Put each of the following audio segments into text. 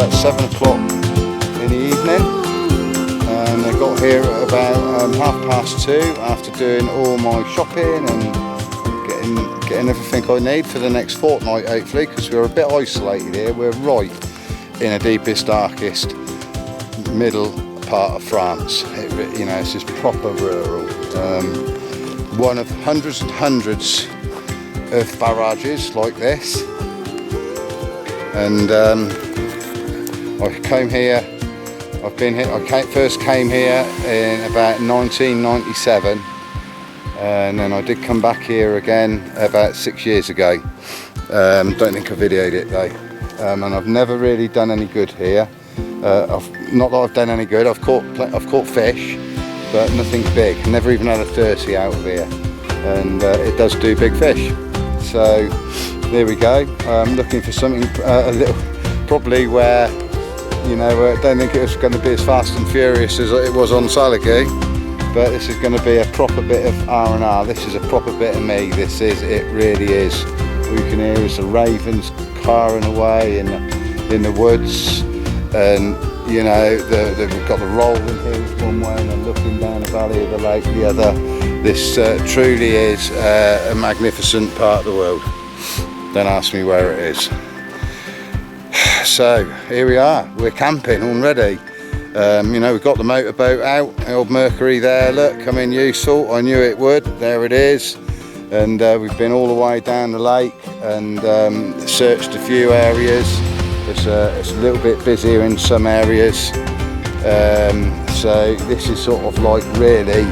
about 7 o'clock in the evening, and I got here at about 2:30 after doing all my shopping and getting everything I need for the next fortnight, hopefully, because we're a bit isolated here. We're right in the deepest, darkest middle part of France. It's just proper rural. One of hundreds and hundreds of barrages like this, and I came here. I've been here. First came here in about 1997, and then I did come back here again about 6 years ago. Don't think I videoed it though, and I've never really done any good here. Not that I've done any good. I've caught fish, but nothing big. Never even had a 30 out of here, and it does do big fish. So there we go. I'm looking for something a little, probably where, I don't think it was going to be as fast and furious as it was on Salagou, but this is going to be a proper bit of R&R. This is a proper bit of me. It really is. All you can hear is the ravens carring away in the woods, and we've got the rolling hills one way and then looking down the valley of the lake the other. This truly is a magnificent part of the world. Don't ask me where it is. So here we are, we're camping already. We've got the motorboat out, the old Mercury there, look, coming useful. I knew it would, there it is. And we've been all the way down the lake and searched a few areas. It's a little bit busier in some areas. So this is sort of like really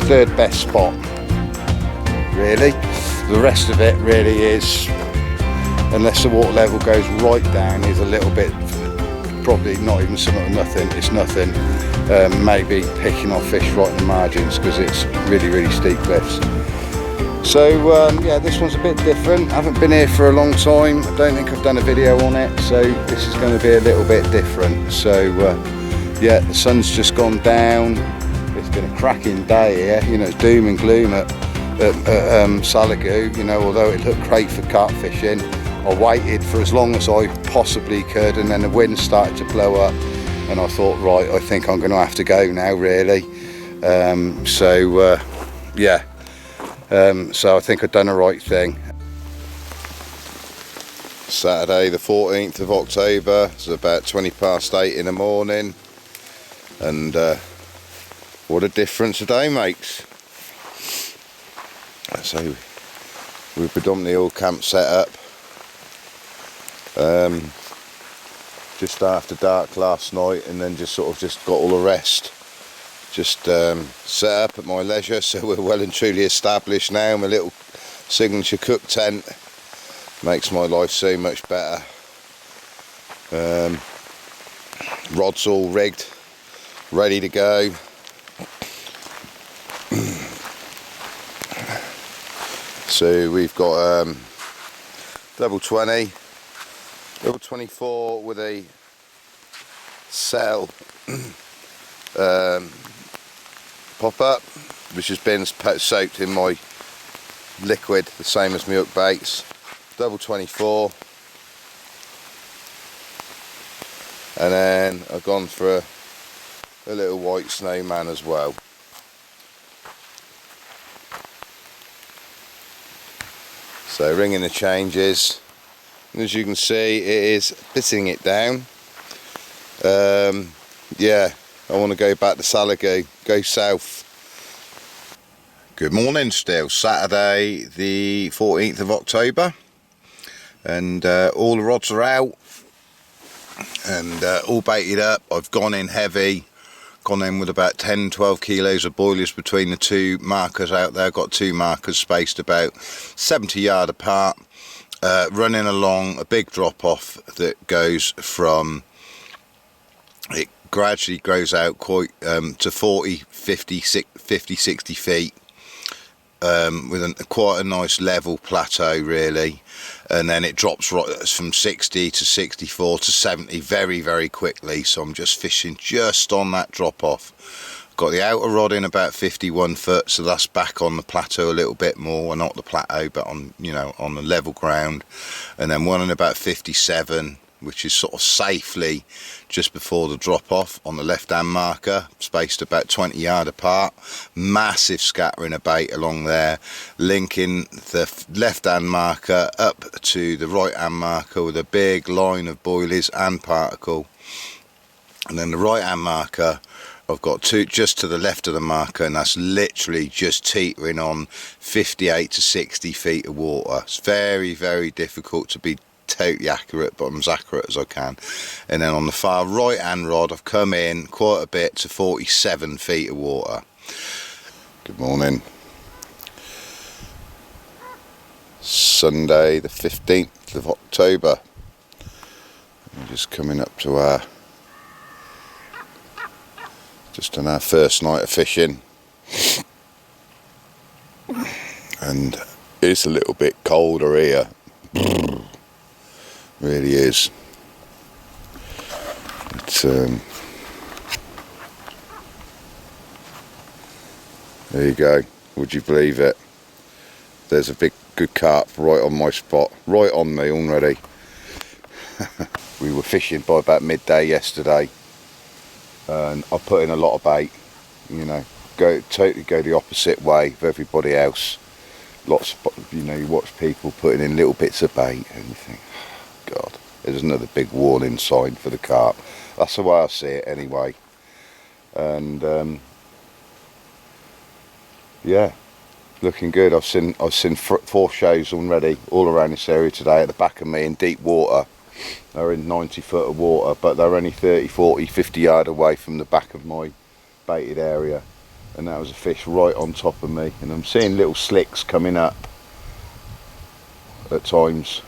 third best spot, really. The rest of it really is, unless the water level goes right down, is a little bit, probably not even nothing. It's nothing. Maybe picking off fish right in the margins because it's really steep cliffs. So yeah, this one's a bit different. I haven't been here for a long time. I don't think I've done a video on it, so this is going to be a little bit different. So yeah, the sun's just gone down. It's been a cracking day here. It's doom and gloom at Salagou. Although it looked great for carp fishing, I waited for as long as I possibly could, and then the wind started to blow up, and I thought, right, I think I'm going to have to go now, really. Yeah. So I think I've done the right thing. Saturday the 14th of October, it's about 8:20 in the morning, and what a difference a day makes. So we're predominantly all camp set up just after dark last night, and then just got all the rest just set up at my leisure. So we're well and truly established now. My little signature cook tent makes my life so much better. Rods all rigged, ready to go. So we've got double 20, double 24 with a cell pop-up, which has been soaked in my liquid, the same as my hook baits. Double 24, and then I've gone for a little white snowman as well. So ringing the changes, and as you can see, it is bitting it down. Yeah, I want to go back to Salagou, go south. Good morning still, Saturday the 14th of October, and all the rods are out and all baited up. I've gone in heavy, gone in with about 10-12 kilos of boilies between the two markers out there. I've got two markers spaced about 70 yards apart, running along a big drop off that goes from, it gradually grows out quite to 40, 50, 60 feet, with quite a nice level plateau really, and then it drops right from 60 to 64 to 70 very quickly. So I'm just fishing just on that drop off. Got the outer rod in about 51 foot, so that's back on the plateau a little bit more, well, not the plateau but on, on the level ground, and then one in about 57 which is sort of safely just before the drop off on the left hand marker, spaced about 20 yards apart. Massive scattering of bait along there, linking the left hand marker up to the right hand marker with a big line of boilies and particle. And then the right hand marker, I've got two just to the left of the marker, and that's literally just teetering on 58 to 60 feet of water. It's very, very difficult to be totally accurate, but I'm as accurate as I can. And then on the far right hand rod, I've come in quite a bit to 47 feet of water. Good morning. Sunday the 15th of October. I'm just coming up to our on our first night of fishing, and it's a little bit colder here. Really is. It's there you go. Would you believe it? There's a big good carp right on my spot, right on me already. We were fishing by about midday yesterday, and I put in a lot of bait, you know, totally go the opposite way of everybody else. Lots of, you know, you watch people putting in little bits of bait and you think, oh, God, there's another big warning sign for the carp. That's the way I see it anyway. And yeah, looking good. I've seen 4 shows already all around this area today at the back of me in deep water. They're in 90 foot of water, but they're only 30, 40, 50 yards away from the back of my baited area, and that was a fish right on top of me. And I'm seeing little slicks coming up at times.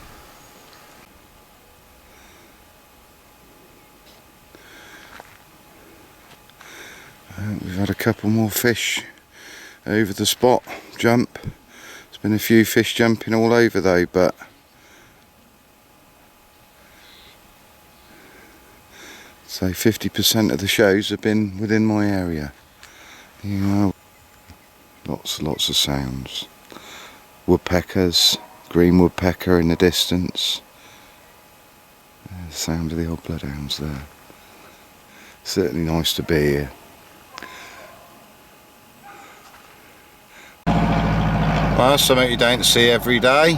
We've had a couple more fish over the spot jump. There's been a few fish jumping all over though, but so 50% of the shows have been within my area. You know, lots of sounds. Woodpeckers, green woodpecker in the distance. The sound of the old bloodhounds there. Certainly nice to be here. Well, something you don't see every day.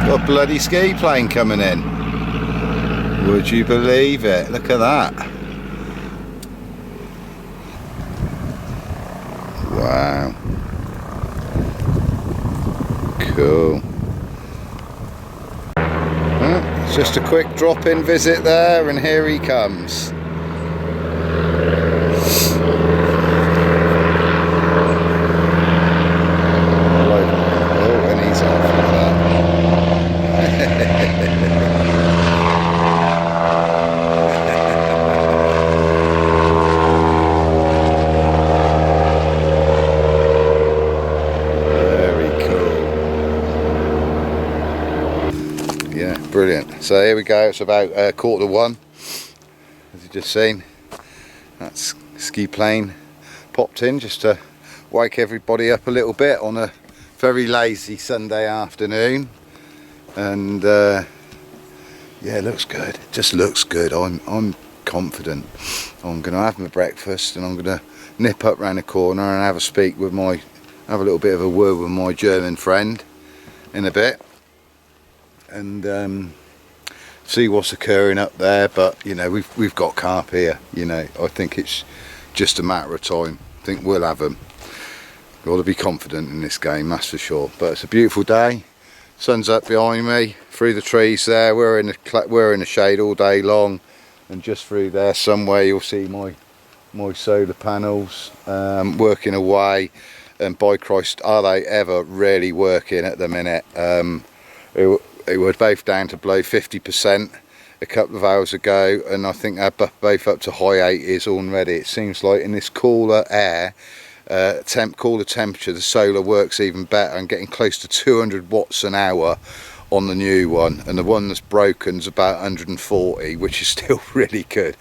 Got a bloody ski plane coming in. Would you believe it? Look at that. Wow. Cool. It's just a quick drop-in visit there, and here he comes. Brilliant. So here we go, it's about 1:15, as you've just seen. That's ski plane popped in just to wake everybody up a little bit on a very lazy Sunday afternoon. And yeah, it looks good. It just looks good. I'm confident. I'm going to have my breakfast and I'm going to nip up round the corner and have a little bit of a word with my German friend in a bit, and see what's occurring up there. But you know, we've got carp here. You know, I think it's just a matter of time. I think we'll have them. Got to be confident in this game, that's for sure. But it's a beautiful day. Sun's up behind me, through the trees there. We're in the shade all day long, and just through there somewhere you'll see my solar panels working away. And by Christ, are they ever really working at the minute? They were both down to below 50% a couple of hours ago, and I think they're both up to high 80s already. It seems like in this cooler air, cooler temperature, the solar works even better, and getting close to 200 watts an hour on the new one, and the one that's broken is about 140, which is still really good.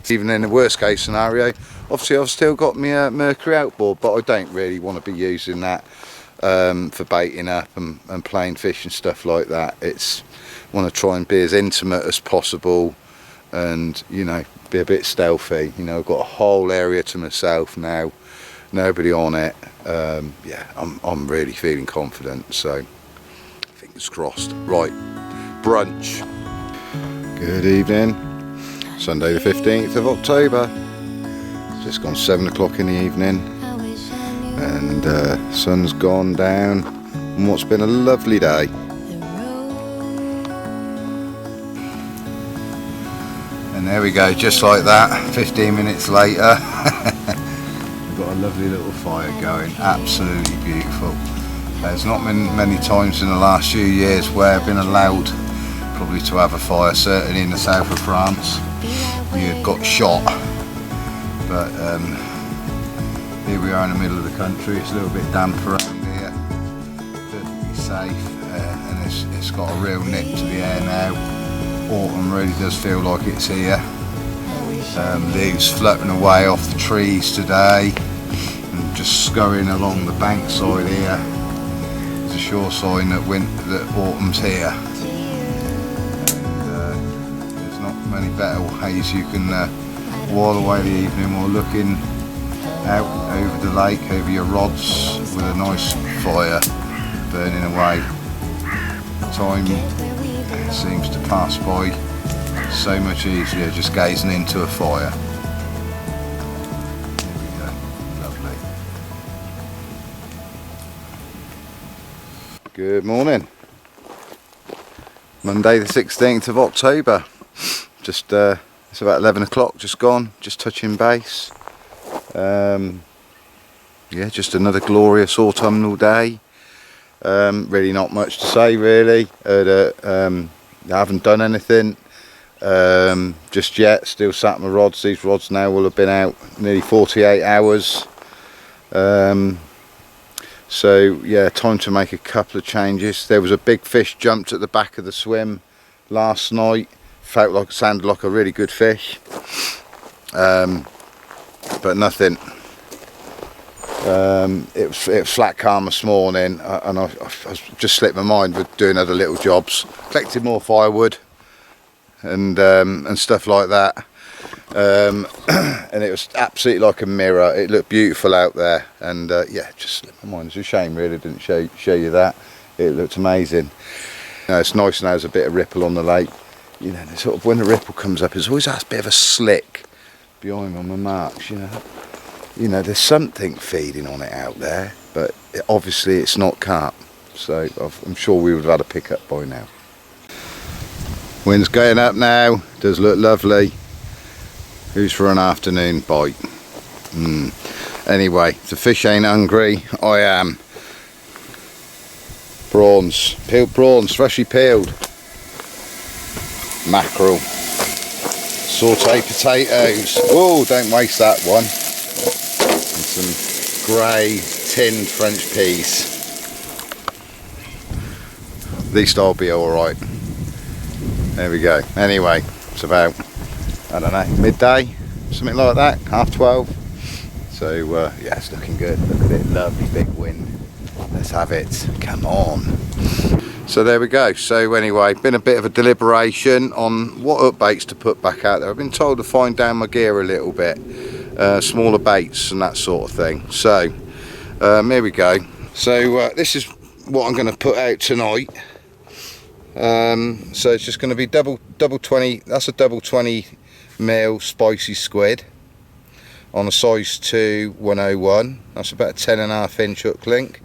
Even in the worst case scenario, obviously I've still got my Mercury outboard, but I don't really want to be using that for baiting up and playing fish and stuff like that. It's want to try and be as intimate as possible, and you know, be a bit stealthy. You know, I've got a whole area to myself now, nobody on it. Yeah, I'm really feeling confident, so fingers crossed. Right, brunch. Good evening. Sunday the 15th of October. It's just gone 7 o'clock in the evening, and sun's gone down on what's been a lovely day. And there we go, just like that, 15 minutes later. We've got a lovely little fire going, absolutely beautiful. There's not been many times in the last few years where I've been allowed probably to have a fire, certainly in the south of France. You got shot, but here we are in the middle of the country. It's a little bit damp around here, perfectly safe, and it's got a real nip to the air now. Autumn really does feel like it's here. Leaves floating away off the trees today and just scurrying along the bankside here. It's a sure sign that autumn's here. And there's not many better ways you can while away the evening while looking out over the lake, over your rods, with a nice fire burning away. Time seems to pass by so much easier just gazing into a fire. There we go, lovely. Good morning. Monday the 16th of October. Just it's about 11 o'clock, just gone, just touching base. Yeah, just another glorious autumnal day. Really not much to say really. I haven't done anything just yet, still sat on my rods. These rods now will have been out nearly 48 hours. So yeah, time to make a couple of changes. There was a big fish jumped at the back of the swim last night. Sounded like a really good fish, but nothing. It was flat calm this morning, and I just slipped my mind with doing other little jobs, collected more firewood and stuff like that, and it was absolutely like a mirror. It looked beautiful out there, and yeah, just slipped my mind. It's a shame really I didn't show you that. It looked amazing. You know, it's nice now there's a bit of ripple on the lake. You know, sort of when the ripple comes up, there's always that bit of a slick behind me on my marks. You know, there's something feeding on it out there, but obviously it's not carp, so I'm sure we would have had a pickup by now. Wind's going up now, does look lovely. Who's for an afternoon bite? Anyway, if the fish ain't hungry, I am. Prawns, peeled prawns, freshly peeled. Mackerel. Sauteed potatoes. Oh, don't waste that one. Some grey tinned French peas. At least I'll be alright. There we go. Anyway, it's about, I don't know, midday, something like that, 12:30. So yeah, it's looking good. Look at it, lovely big wind. Let's have it, come on. So there we go. So anyway, been a bit of a deliberation on what upbaits to put back out there. I've been told to find down my gear a little bit. Smaller baits and that sort of thing. So here we go. So this is what I'm going to put out tonight. So it's just going to be double 20. That's a double 20mm spicy squid on a size 2 101. That's about a 10.5 inch hook link.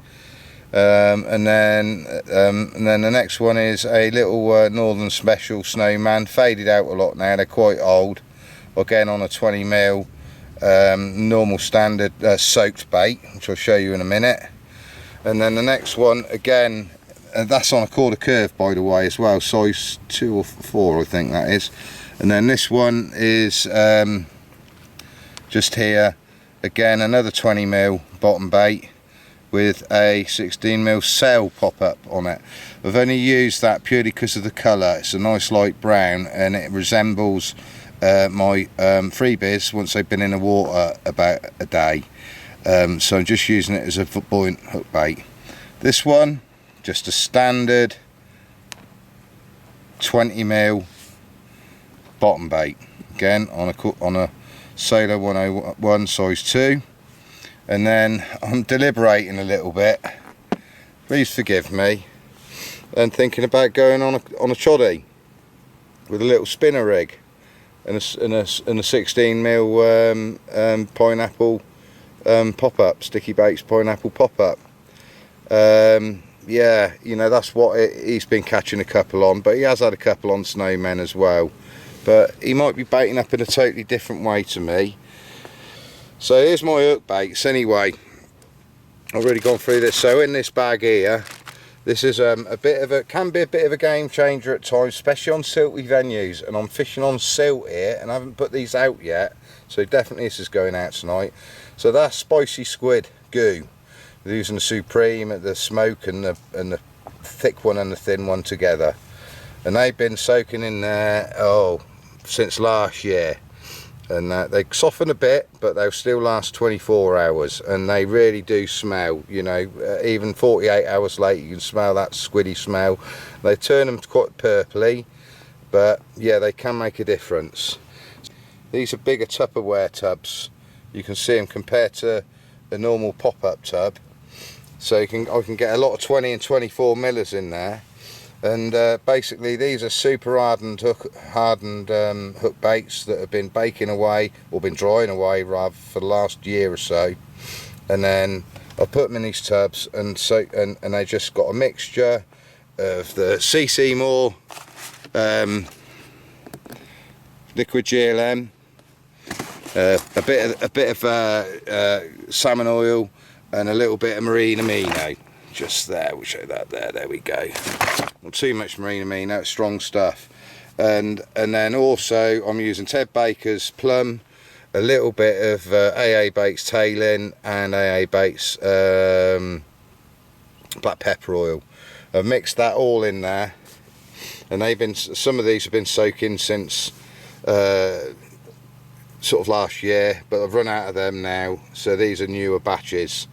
And then the next one is a little Northern Special Snowman, faded out a lot now. They're quite old. Again on a 20mm. Normal standard soaked bait, which I'll show you in a minute. And then the next one again, that's on a quarter curve by the way as well, size 2 or 4 I think that is. And then this one is just here again, another 20mm bottom bait with a 16mm sail pop-up on it. I've only used that purely because of the colour. It's a nice light brown and it resembles my freebies once they've been in the water about a day. So I'm just using it as a buoyant hook bait. This one, just a standard 20mm bottom bait, again on a Sailor 101 size 2. And then I'm deliberating a little bit, please forgive me, and thinking about going on a choddy with a little spinner rig and a 16mm pineapple pop-up, sticky baits pineapple pop-up. Yeah, you know, that's what he's been catching a couple on, but he has had a couple on snowmen as well. But he might be baiting up in a totally different way to me. So here's my hook baits anyway. I've already gone through this. So in this bag here, this is can be a bit of a game changer at times, especially on silty venues. And I'm fishing on silt here, and I haven't put these out yet. So definitely this is going out tonight. So that's spicy squid goo. They're using the Supreme, the smoke and the thick one and the thin one together, and they've been soaking in there since last year, and they soften a bit, but they'll still last 24 hours, and they really do smell, you know, even 48 hours later you can smell that squiddy smell. They turn them quite purpley, but yeah, they can make a difference. These are bigger Tupperware tubs, you can see them compared to a normal pop-up tub. So I can get a lot of 20 and 24 millers in there, and basically these are super hardened hook baits that have been baking away, or been drying away rather, for the last year or so. And then I put them in these tubs, and they just got a mixture of the CC Moore liquid GLM, a bit of salmon oil, and a little bit of marine amino, just there. We'll show that there we go. Not too much marine amino, it's strong stuff. And then also I'm using Ted Baker's plum, a little bit of AA Baits tailing, and AA Baits black pepper oil. I've mixed that all in there, and some of these have been soaking since sort of last year, but I've run out of them now, so these are newer batches.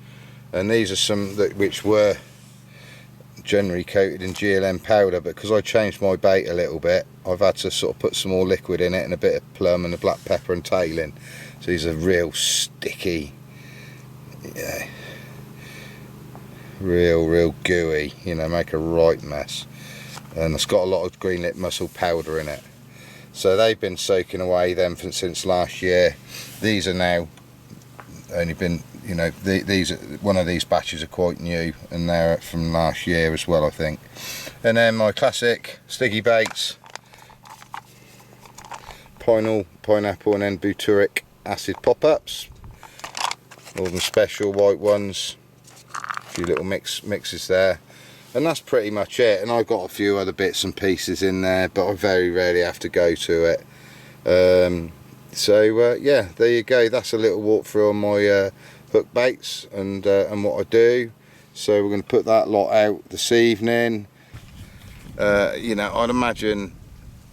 And these are some which were generally coated in GLM powder, but because I changed my bait a little bit, I've had to sort of put some more liquid in it, and a bit of plum and a black pepper and tailing. So these are real sticky, yeah, real gooey, you know, make a right mess. And it's got a lot of green lip mussel powder in it. So they've been soaking away them since last year. These are now only been, you know, one of these batches are quite new, and they're from last year as well, I think. And then my classic sticky baits, pineapple and then butyric acid pop-ups, Northern Special white ones, a few little mixes there, and that's pretty much it. And I've got a few other bits and pieces in there, but I very rarely have to go to it. Yeah, there you go. That's a little walkthrough on my hook baits and what I do. So we're going to put that lot out this evening. You know, I'd imagine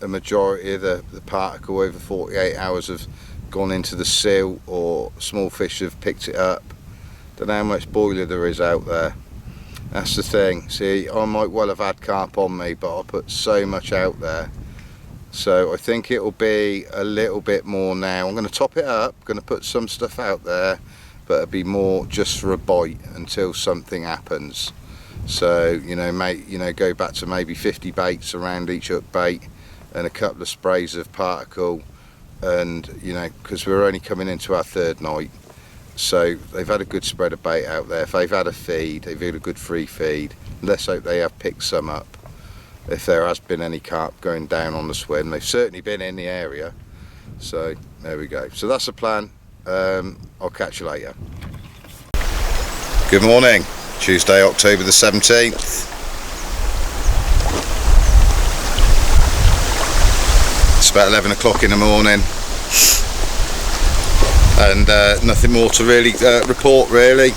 a majority of the particle over 48 hours have gone into the silt, or small fish have picked it up. Don't know how much boiler there is out there. That's the thing. See, I might well have had carp on me, but I put so much out there. So I think it'll be a little bit more now. I'm going to top it up, going to put some stuff out there, but it'll be more just for a bite until something happens. So, you know, go back to maybe 50 baits around each hook bait, and a couple of sprays of particle, and, you know, because we're only coming into our third night, so they've had a good spread of bait out there. If they've had a feed, they've had a good free feed. Let's hope they have picked some up. If there has been any carp going down on the swim, they've certainly been in the area. So there we go. So that's the plan. I'll catch you later. Good morning, Tuesday, October the 17th. It's about 11 o'clock in the morning, and nothing more to really report really.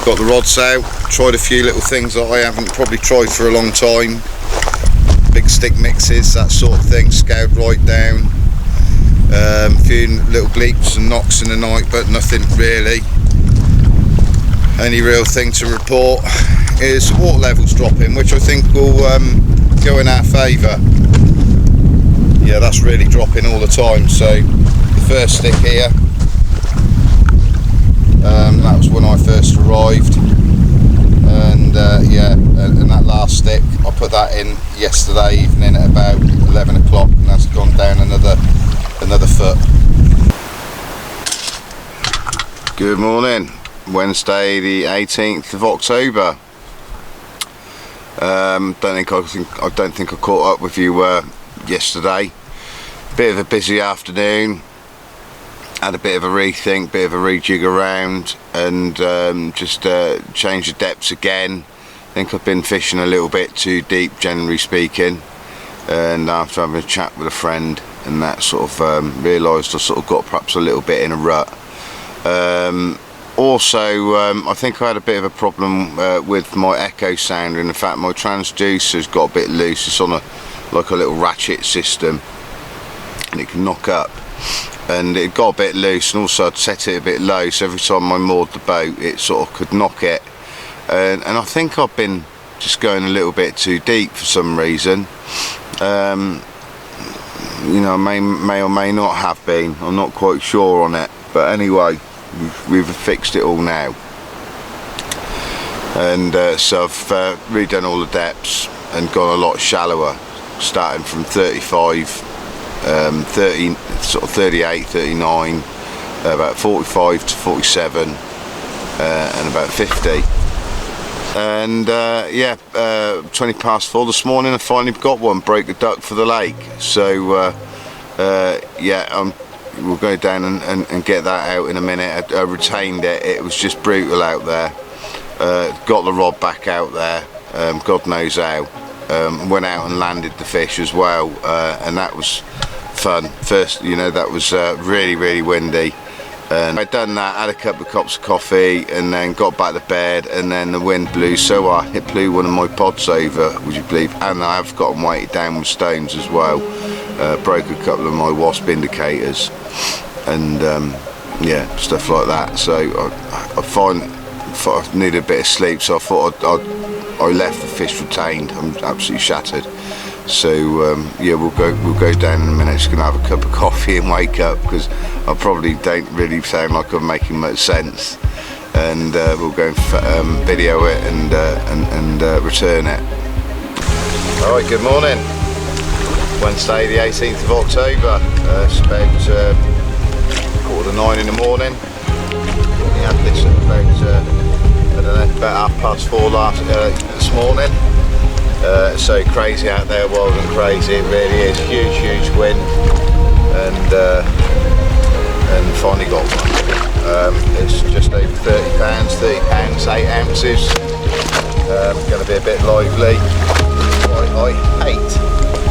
Got the rods out, tried a few little things that I haven't probably tried for a long time. Big stick mixes, that sort of thing, scoured right down. A few little bleeps and knocks in the night, but nothing really. Only real thing to report is water levels dropping, which I think will go in our favour. Yeah, that's really dropping all the time. So the first stick here, that was when I first arrived, and yeah, and that last stick I put that in yesterday evening at about 11 o'clock, and that's gone down another foot. Good morning. Wednesday the 18th of October. I don't think I caught up with you yesterday. Bit of a busy afternoon. Had a bit of a rethink, bit of a rejig around, and just changed the depths again. I think I've been fishing a little bit too deep, generally speaking. And after having a chat with a friend, and that sort of realised I sort of got perhaps a little bit in a rut. Also, I think I had a bit of a problem with my echo sounder. In fact, my transducer's got a bit loose. It's on like a little ratchet system, and it can knock up. And it got a bit loose, and also I'd set it a bit low, so every time I moored the boat, it sort of could knock it. And I think I've been just going a little bit too deep for some reason. You know, may or may not have been. I'm not quite sure on it, but anyway. We've fixed it all now, and so I've redone all the depths and gone a lot shallower, starting from 35, 30, sort of 38, 39, about 45 to 47, and about 50. And yeah, 20 past 4 this morning I finally got one, broke a duck for the lake. So yeah, we'll go down and get that out in a minute. I retained it. It was just brutal out there. Got the rod back out there, God knows how. Went out and landed the fish as well, and that was fun. First, you know, that was really windy, and I'd done that, had a couple of cups of coffee, and then got back to bed, and then the wind blew so hard it blew one of my pods over, would you believe? And I have got them weighted down with stones as well. Broke a couple of my wasp indicators, and yeah, stuff like that. So I thought I needed a bit of sleep, so I thought I left the fish retained. I'm absolutely shattered. So yeah, we'll go down in a minute. Just gonna have a cup of coffee and wake up, because I probably don't really sound like I'm making much sense. And we'll go and video it and return it. All right, good morning. Wednesday the 18th of October. It's about 8:45 in the morning. We had this at about I don't know, about 4:30 this morning. It's so crazy out there, wild and crazy. It really is. Huge wind, and finally got one. It's just over 30 pounds, 8 ounces. Going to be a bit lively. I hate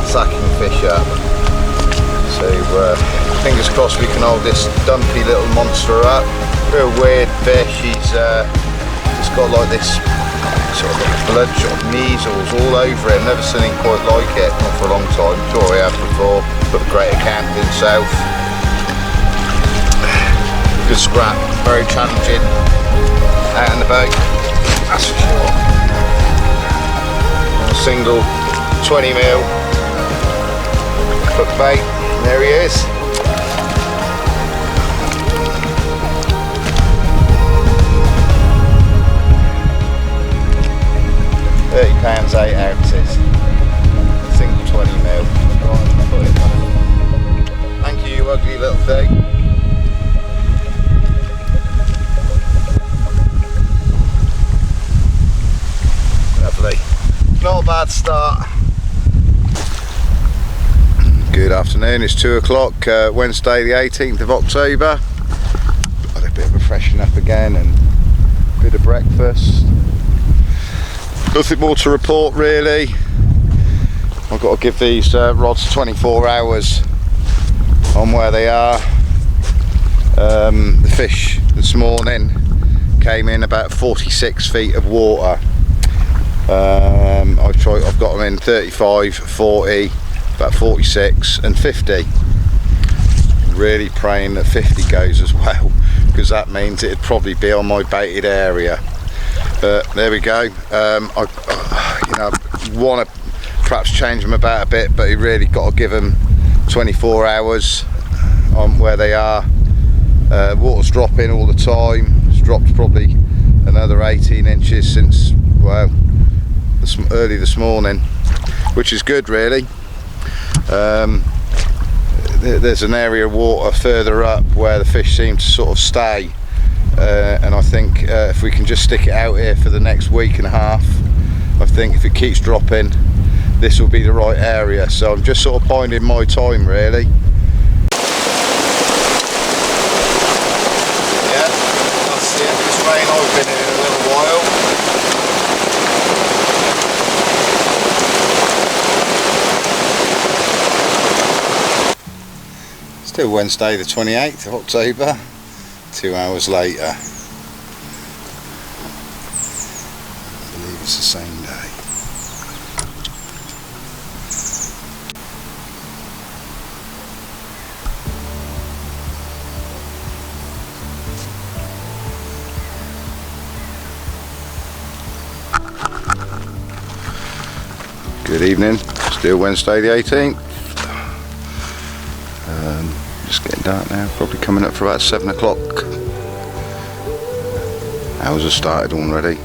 sacking fish up, so fingers crossed we can hold this dumpy little monster up. Real weird fish. He's got like this sort of bloodshot measles all over him. Never seen him quite like it, not for a long time. Sure I have before, but the Greater Campaign south. Good scrap, very challenging out in the boat, that's for sure. A single 20mm hook bait, there he is. £30, 8 ounces, single 20mm. Right, put it on. Thank you, you ugly little thing. Lovely. Not a bad start. Good afternoon, it's 2 o'clock, Wednesday the 18th of October. Got a bit of a freshen up again and a bit of breakfast. Nothing more to report really. I've got to give these rods 24 hours on where they are. The fish this morning came in about 46 feet of water. I've got them in 35, 40, about 46 and 50. Really praying that 50 goes as well, because that means it'd probably be on my baited area. There we go. I want to perhaps change them about a bit, but you really got to give them 24 hours on where they are. Water's dropping all the time. It's dropped probably another 18 inches since, well, early this morning, which is good really. There's an area of water further up where the fish seem to sort of stay, and I think if we can just stick it out here for the next week and a half, I think if it keeps dropping, this will be the right area. So I'm just sort of biding my time really. Yeah, that's the end of this rain. I've been in a little while. Still Wednesday the 28th of October, 2 hours later. I believe it's the same day. Good evening, still Wednesday the 18th. Just getting dark now, probably coming up for about 7 o'clock. Hours have started already.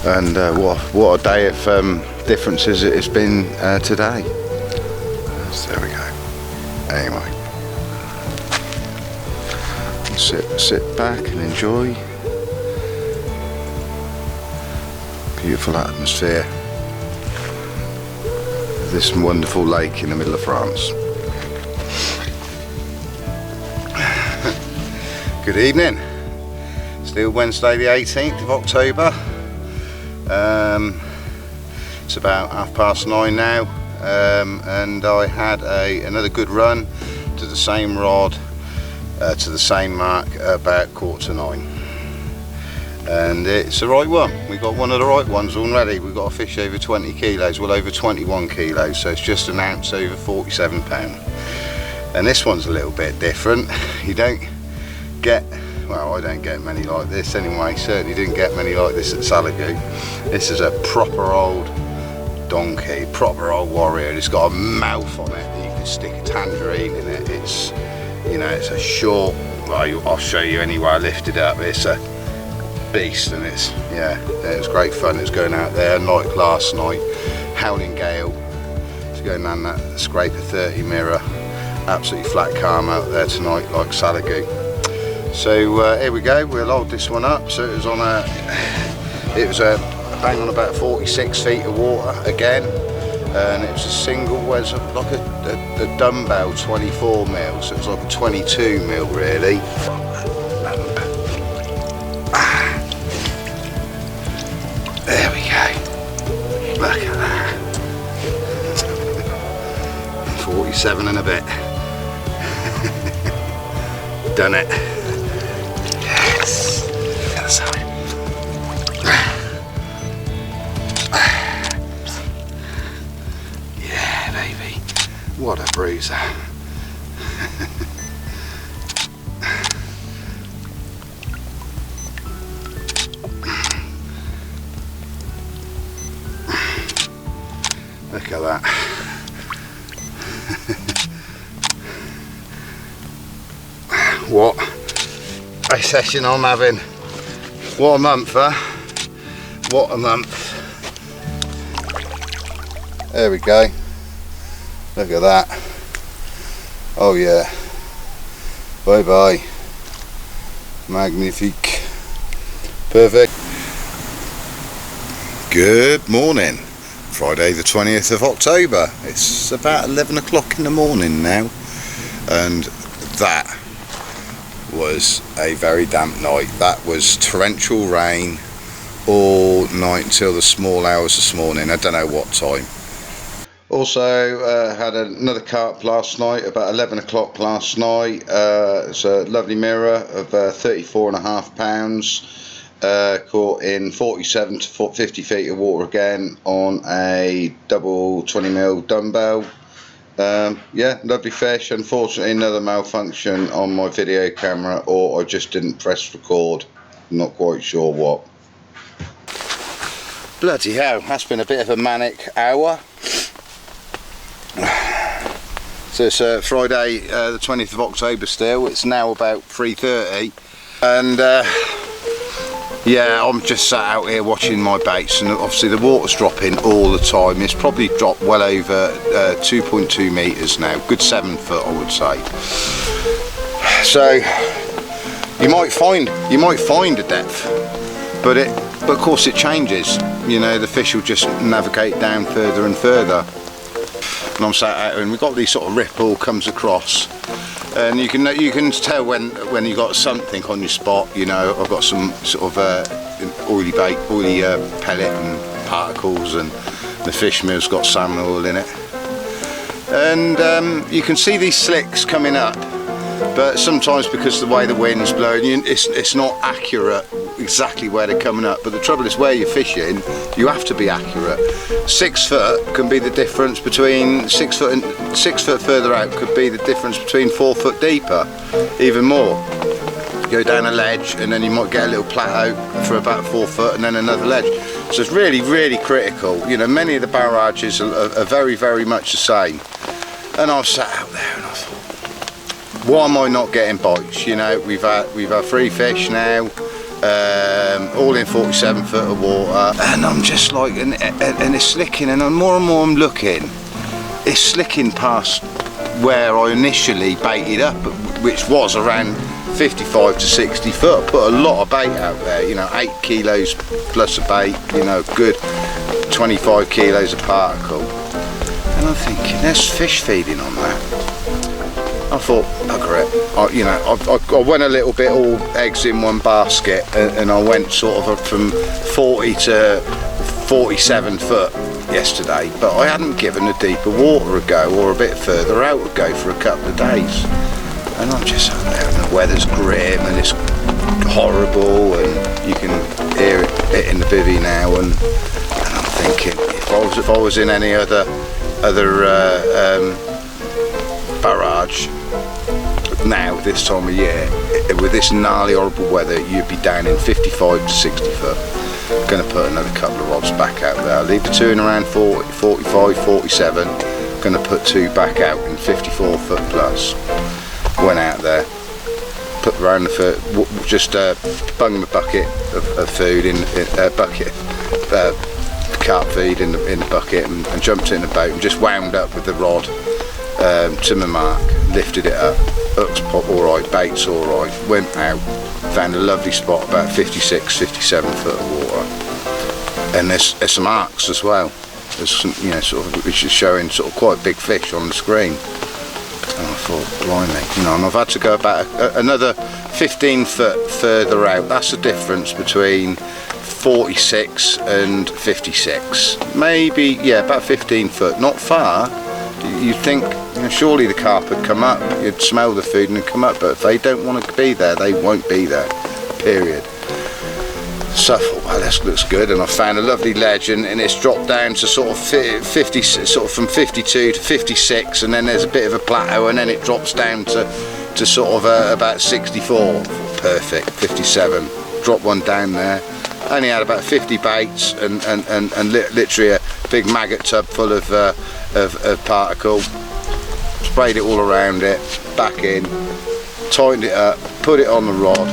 And what a day of differences it's been today. So there we go. Anyway, sit back and enjoy. Beautiful atmosphere. This wonderful lake in the middle of France. Good evening. Still Wednesday the 18th of October. It's about 9:30 now, and I had another good run to the same rod, to the same mark, about 9:15. And it's the right one. We got one of the right ones already. We've got a fish over 20 kilos, well over 21 kilos, so it's just an ounce over 47 pound. And this one's a little bit different. You don't get, well, I don't get many like this anyway. Certainly didn't get many like this at Salagou. This is a proper old donkey, proper old warrior. It's got a mouth on it. You can stick a tangerine in it. It's, you know, it's a short, well, I'll show you anyway. I lifted it up. It's a beast, and it's, yeah, it was great fun. It was going out there like last night, howling gale. It's going down that scraper 30 mirror. Absolutely flat calm out there tonight, like Salagou. So here we go. We'll hold this one up. So it was on a bang on about 46 feet of water again, and it was a single, was like a dumbbell 24 mil. So it was like a 22 mil really. There we go. Look at that. 47 and a bit. Done it. Yes. The other side. Yeah, baby. What a bruiser. Look at that. What a session I'm having. What a month, huh? What a month. There we go. Look at that. Oh yeah. Bye bye. Magnifique. Perfect. Good morning. Friday the 20th of October. It's about 11 o'clock in the morning now, and that was a very damp night. That was torrential rain all night until the small hours this morning. I don't know what time. Also had another carp last night, about 11 o'clock last night. It's a lovely mirror of 34.5 pounds. Caught in 47 to 50 feet of water again on a double 20 mil dumbbell. Yeah, lovely fish. Unfortunately another malfunction on my video camera, or I just didn't press record. I'm not quite sure what. Bloody hell, that's been a bit of a manic hour. So it's Friday the 20th of October still. It's now about 3:30 and yeah, I'm just sat out here watching my baits, and obviously the water's dropping all the time. It's probably dropped well over 2.2 metres now, good 7 foot I would say. So you might find a depth, but of course it changes. You know, the fish will just navigate down further and further. And I'm sat out and we've got these sort of ripple comes across, and you can tell when you got something on your spot. You know, I've got some sort of oily pellet and particles, and the fish meal's got salmon oil in it. And you can see these slicks coming up, but sometimes because of the way the wind's blowing, it's not accurate exactly where they're coming up. But the trouble is, where you're fishing, you have to be accurate. 6 foot can be the difference between 6 foot and 6 foot further out could be the difference between 4 foot deeper, even more. You go down a ledge and then you might get a little plateau for about 4 foot and then another ledge. So it's really, really critical. You know, many of the barrages are very, very much the same. And I've sat out there and I thought, why am I not getting bites? You know, we've had 3 fish now. All in 47 foot of water, and I'm just like, and it's slicking, and more and more I'm looking, it's slicking past where I initially baited up, which was around 55 to 60 foot. I put a lot of bait out there, you know, 8 kilos plus a bait, you know, good 25 kilos of particle, and I'm thinking there's fish feeding on that. I thought, bugger it. I went a little bit all eggs in one basket, and I went sort of from 40 to 47 foot yesterday, but I hadn't given the deeper water a go, or a bit further out a go, for a couple of days. And I'm just out there, and the weather's grim and it's horrible, and you can hear it in the bivvy now, and I'm thinking, if I was in any other barrage now this time of year, with this gnarly horrible weather, you'd be down in 55 to 60 foot. Going to put another couple of rods back out there. I'll leave the 2 in around 40, 45, 47. Going to put 2 back out in 54 foot plus. Went out there, put around the foot, just bung the bucket of food in a bucket, carp feed in the bucket, and jumped in the boat and just wound up with the rod to my mark, lifted it up, hooks pop alright, bait's alright, went out, found a lovely spot about 56, 57 foot of water, and there's some marks as well. There's some, you know, sort of, which is showing sort of quite big fish on the screen. And I thought, blimey, you know, and I've had to go about another 15 foot further out. That's the difference between 46 and 56. Maybe, yeah, about 15 foot, not far. You'd think, you know, surely the carp would come up, you'd smell the food and come up, but if they don't want to be there, they won't be there, period. So I thought, well, this looks good, and I found a lovely ledge, and it's dropped down to sort of 50, sort of from 52 to 56, and then there's a bit of a plateau, and then it drops down to sort of about 64. Perfect. 57. Drop one down there. Only had about 50 baits, and literally a big maggot tub full of particle. Sprayed it all around it, back in, tightened it up, put it on the rod,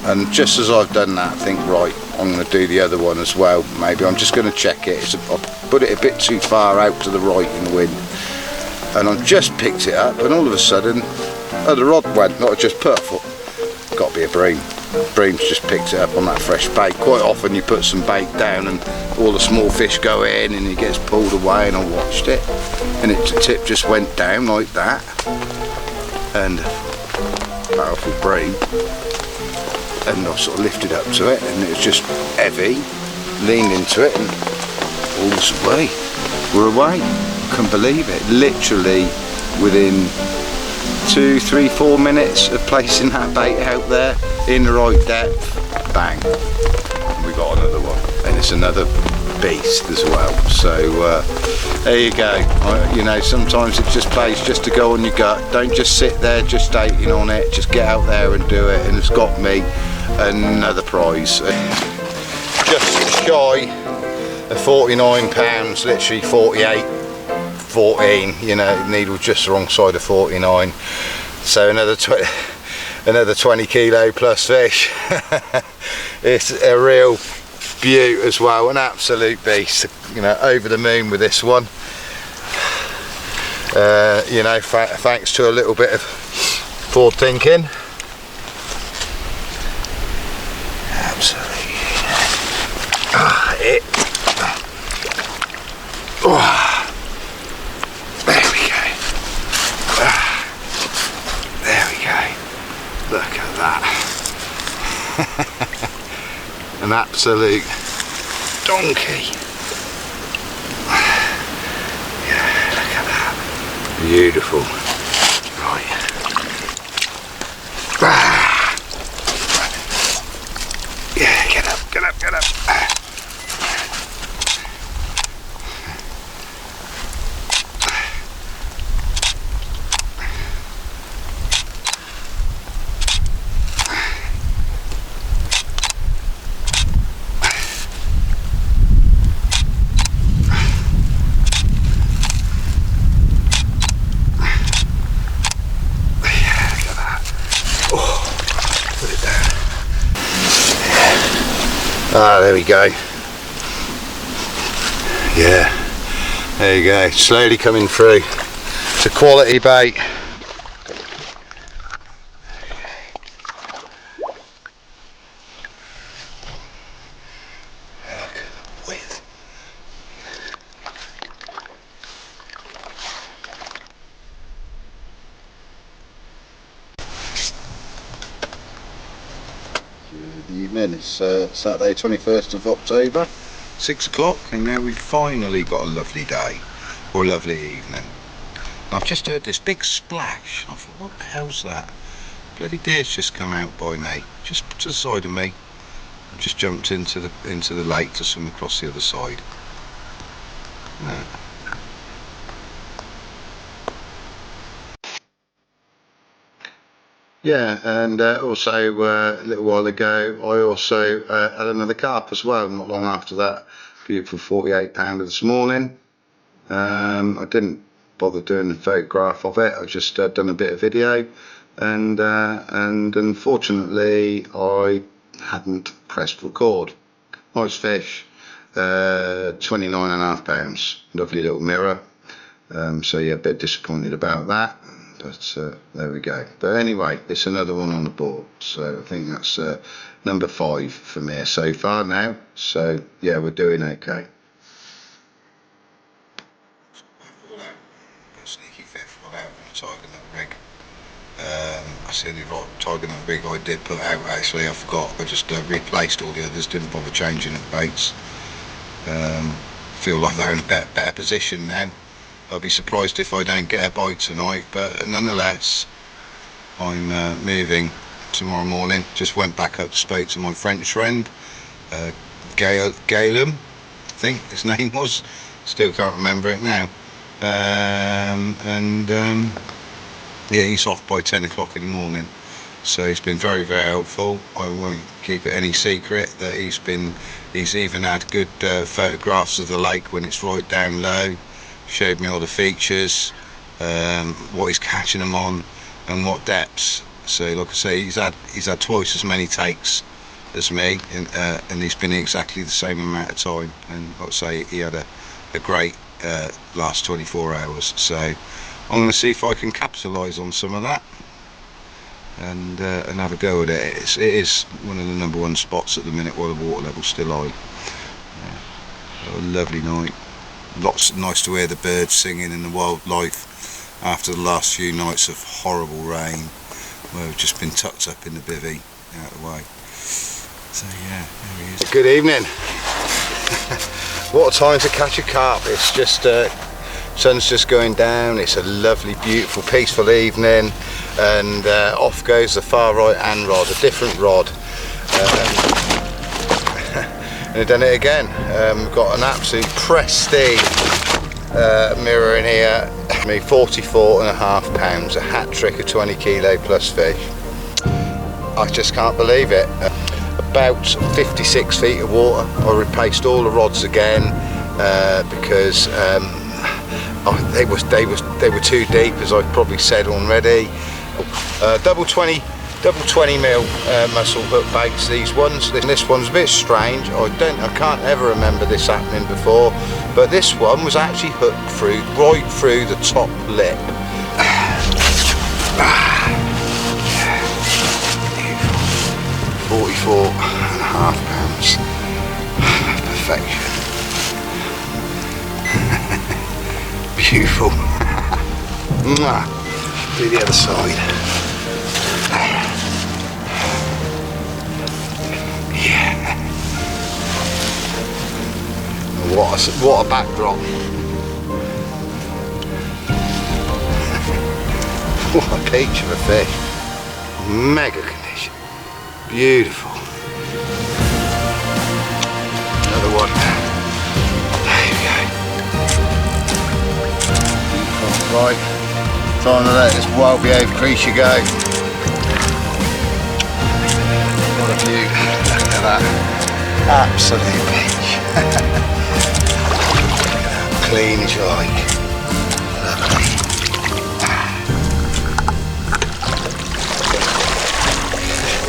and just as I've done that, I think, right, I'm going to do the other one as well. Maybe I'm just going to check it. I put it a bit too far out to the right in the wind, and I just picked it up, and all of a sudden, the rod went. Not just put. I thought, got to be a bream. Bream's just picked it up on that fresh bait. Quite often you put some bait down and all the small fish go in and it gets pulled away, and I watched it, and the tip just went down like that, and powerful bream, and I sort of lifted up to it, and it was just heavy, leaned into it, and all this way, we're away. I couldn't believe it. Literally within 2, 3, 4 minutes of placing that bait out there in the right depth, bang, and we got another one, and it's another beast as well. So there you go. You know, sometimes it just pays just to go on your gut. Don't just sit there just dating on it, just get out there and do it, and it's got me another prize. Just shy of 49 pounds, literally 48, 14, you know, needle just the wrong side of 49. So another 20 kilo plus fish. It's a real beaut as well, an absolute beast, you know, over the moon with this one. You know, thanks to a little bit of forward thinking. Absolutely. There we go. There we go. Look at that. An absolute donkey. Yeah, look at that. Beautiful. Right. Yeah, get up, get up, get up. Ah, there we go. Yeah, there you go, slowly coming through. It's a quality bait. With. Good evening, it's Saturday 21st of October, 6 o'clock, and now we've finally got a lovely day, or a lovely evening. And I've just heard this big splash. I thought, what the hell's that? Bloody deer's just come out by me, just to the side of me. I've just jumped into the lake to swim across the other side. Yeah, and also a little while ago I also had another carp as well, not long after that. Beautiful 48 pounder this morning. I didn't bother doing a photograph of it, I just done a bit of video, and unfortunately I hadn't pressed record. Nice fish, 29.5 pounds, lovely little mirror. So yeah, a bit disappointed about that, but there we go. But anyway, it's another one on the board, so I think that's number 5 for me so far now. So yeah, we're doing okay. Sneaky fifth one out on the Tiger Nut rig. I said the Tiger Nut rig I did put out, actually I forgot, I just replaced all the others, didn't bother changing the baits. Feel like they're in a better position now. I'll be surprised if I don't get a bite tonight, but nonetheless I'm moving tomorrow morning. Just went back up to speak to my French friend, Galem, I think his name was, still can't remember it now. Yeah, he's off by 10 o'clock in the morning, so he's been very, very helpful. I won't keep it any secret that he's even had good photographs of the lake when it's right down low, showed me all the features, what he's catching them on and what depths. So like I say, he's had twice as many takes as me, and he's been exactly the same amount of time, and like I say, he had a great last 24 hours. So I'm going to see if I can capitalise on some of that and have a go at it. It is one of the #1 spots at the minute while the water level's still high. A lovely night. Nice to hear the birds singing and the wildlife after the last few nights of horrible rain where we've just been tucked up in the bivvy out of the way. So yeah, there he is. Good evening. What a time to catch a carp. It's just sun's just going down. It's a lovely, beautiful, peaceful evening, and off goes the far right hand rod, a different rod, and I've done it again. We've got an absolute pristine mirror in here. Me 44.5 pounds, a hat trick of 20 kilo plus fish. I just can't believe it. about 56 feet of water. I replaced all the rods again because they were too deep, as I've probably said already. Double 20 mil muscle hook baits, these ones. This one's a bit strange. I can't ever remember this happening before, but this one was actually hooked right through the top lip. 44.5 pounds. Perfection. Beautiful. Do the other side. Yeah. What a backdrop. What a peach of a fish. Mega condition. Beautiful. Another one. There you go. Right. Time to let this wild behaved creature go. What a view. Look at that. Absolute peach. Clean as you like. Lovely.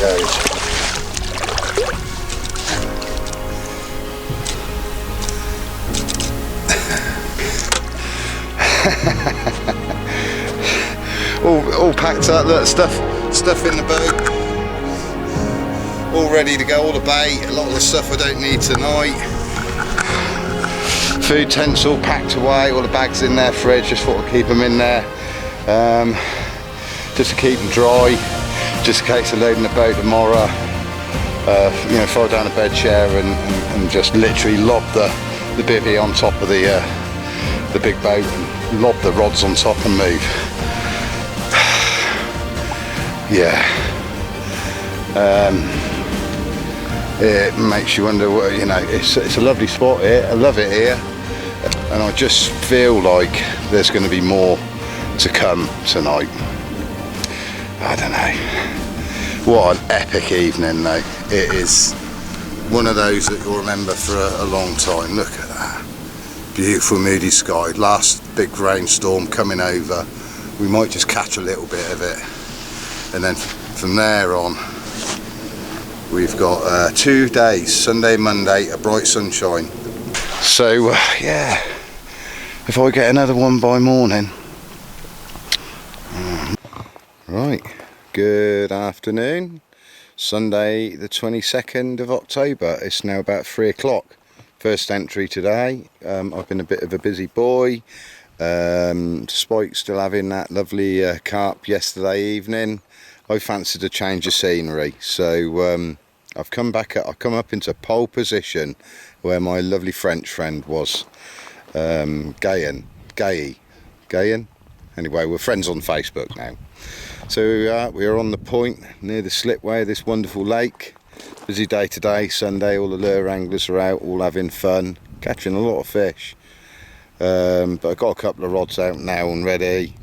Goes. all packed up. Look, stuff in the boat, all ready to go. All the bait, a lot of the stuff I don't need tonight. Food tents all packed away, all the bags in their fridge. Just thought I'd keep them in there, just to keep them dry, just in case of loading the boat tomorrow. You know, throw down a bed chair and just literally lob the bivvy on top of the big boat and lob the rods on top and move. Yeah. It makes you wonder what, you know, it's a lovely spot here. I love it here, and I just feel like there's going to be more to come tonight. I don't know. What an epic evening though. It is one of those that you'll remember for a long time. Look at that. Beautiful moody sky. Last big rainstorm coming over. We might just catch a little bit of it, and then from there on we've got 2 days, Sunday, Monday, a bright sunshine. So yeah, if I get another one by morning. Right, good afternoon. Sunday the 22nd of October. It's now about 3 o'clock. First entry today. I've been a bit of a busy boy, despite still having that lovely carp yesterday evening. I fancied a change of scenery, so I've come up into pole position where my lovely French friend was, Gayen. Anyway, we're friends on Facebook now. So we are on the point near the slipway of this wonderful lake. Busy day today, Sunday. All the lure anglers are out, all having fun, catching a lot of fish. But I've got a couple of rods out now and ready.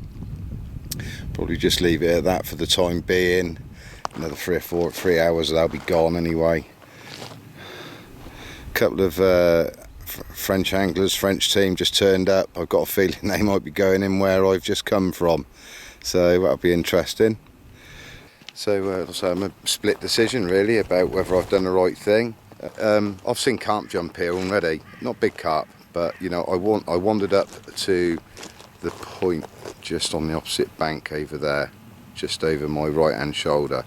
Probably just leave it at that for the time being. Another 3 hours, they'll be gone anyway. A couple of French anglers, French team just turned up. I've got a feeling they might be going in where I've just come from, so that'll be interesting. So I'm a split decision really about whether I've done the right thing. I've seen carp jump here already, not big carp, but you know, I wandered up to the point just on the opposite bank over there, just over my right hand shoulder,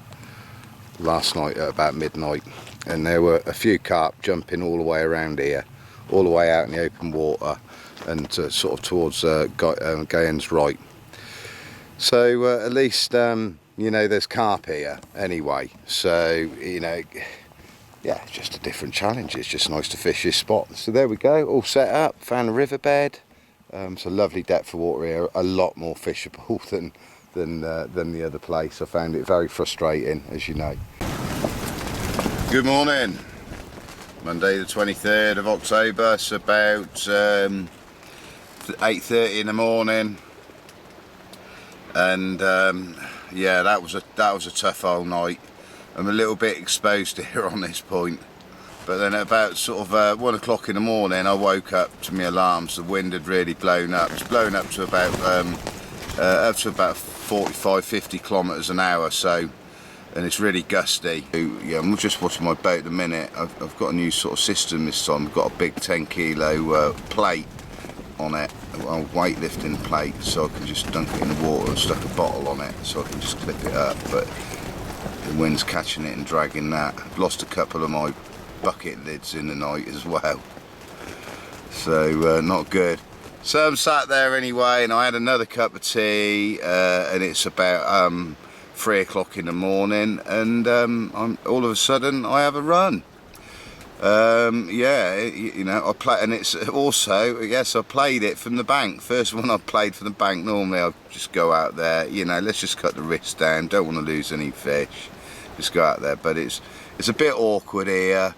last night at about midnight, and there were a few carp jumping all the way around here, all the way out in the open water, and sort of towards Gayen's right. So at least you know, there's carp here anyway, so you know, yeah, it's just a different challenge. It's just nice to fish this spot. So there we go, all set up, found a riverbed. It's a lovely depth of water here, a lot more fishable than the other place. I found it very frustrating, as you know. Good morning, Monday the 23rd of October. It's about 8:30 in the morning, and yeah, that was a tough old night. I'm a little bit exposed here on this point. But then at about sort of 1 o'clock in the morning, I woke up to my alarms. The wind had really blown up. It's blown up to about 45-50 kilometres an hour. So, and it's really gusty. Yeah, I'm just watching my boat at the minute. I've got a new sort of system this time. I've got a big 10 kilo plate on it, a weightlifting plate, so I can just dunk it in the water and stuck a bottle on it, so I can just clip it up. But the wind's catching it and dragging that. I've lost a couple of my bucket lids in the night as well, so not good. So I'm sat there anyway, and I had another cup of tea, and it's about 3 o'clock in the morning, and all of a sudden I have a run. Yeah, you know, I play, and it's also, yes, I played it from the bank. First one I played from the bank. Normally I just go out there, you know, let's just cut the wrist down, don't want to lose any fish, just go out there. But it's a bit awkward here,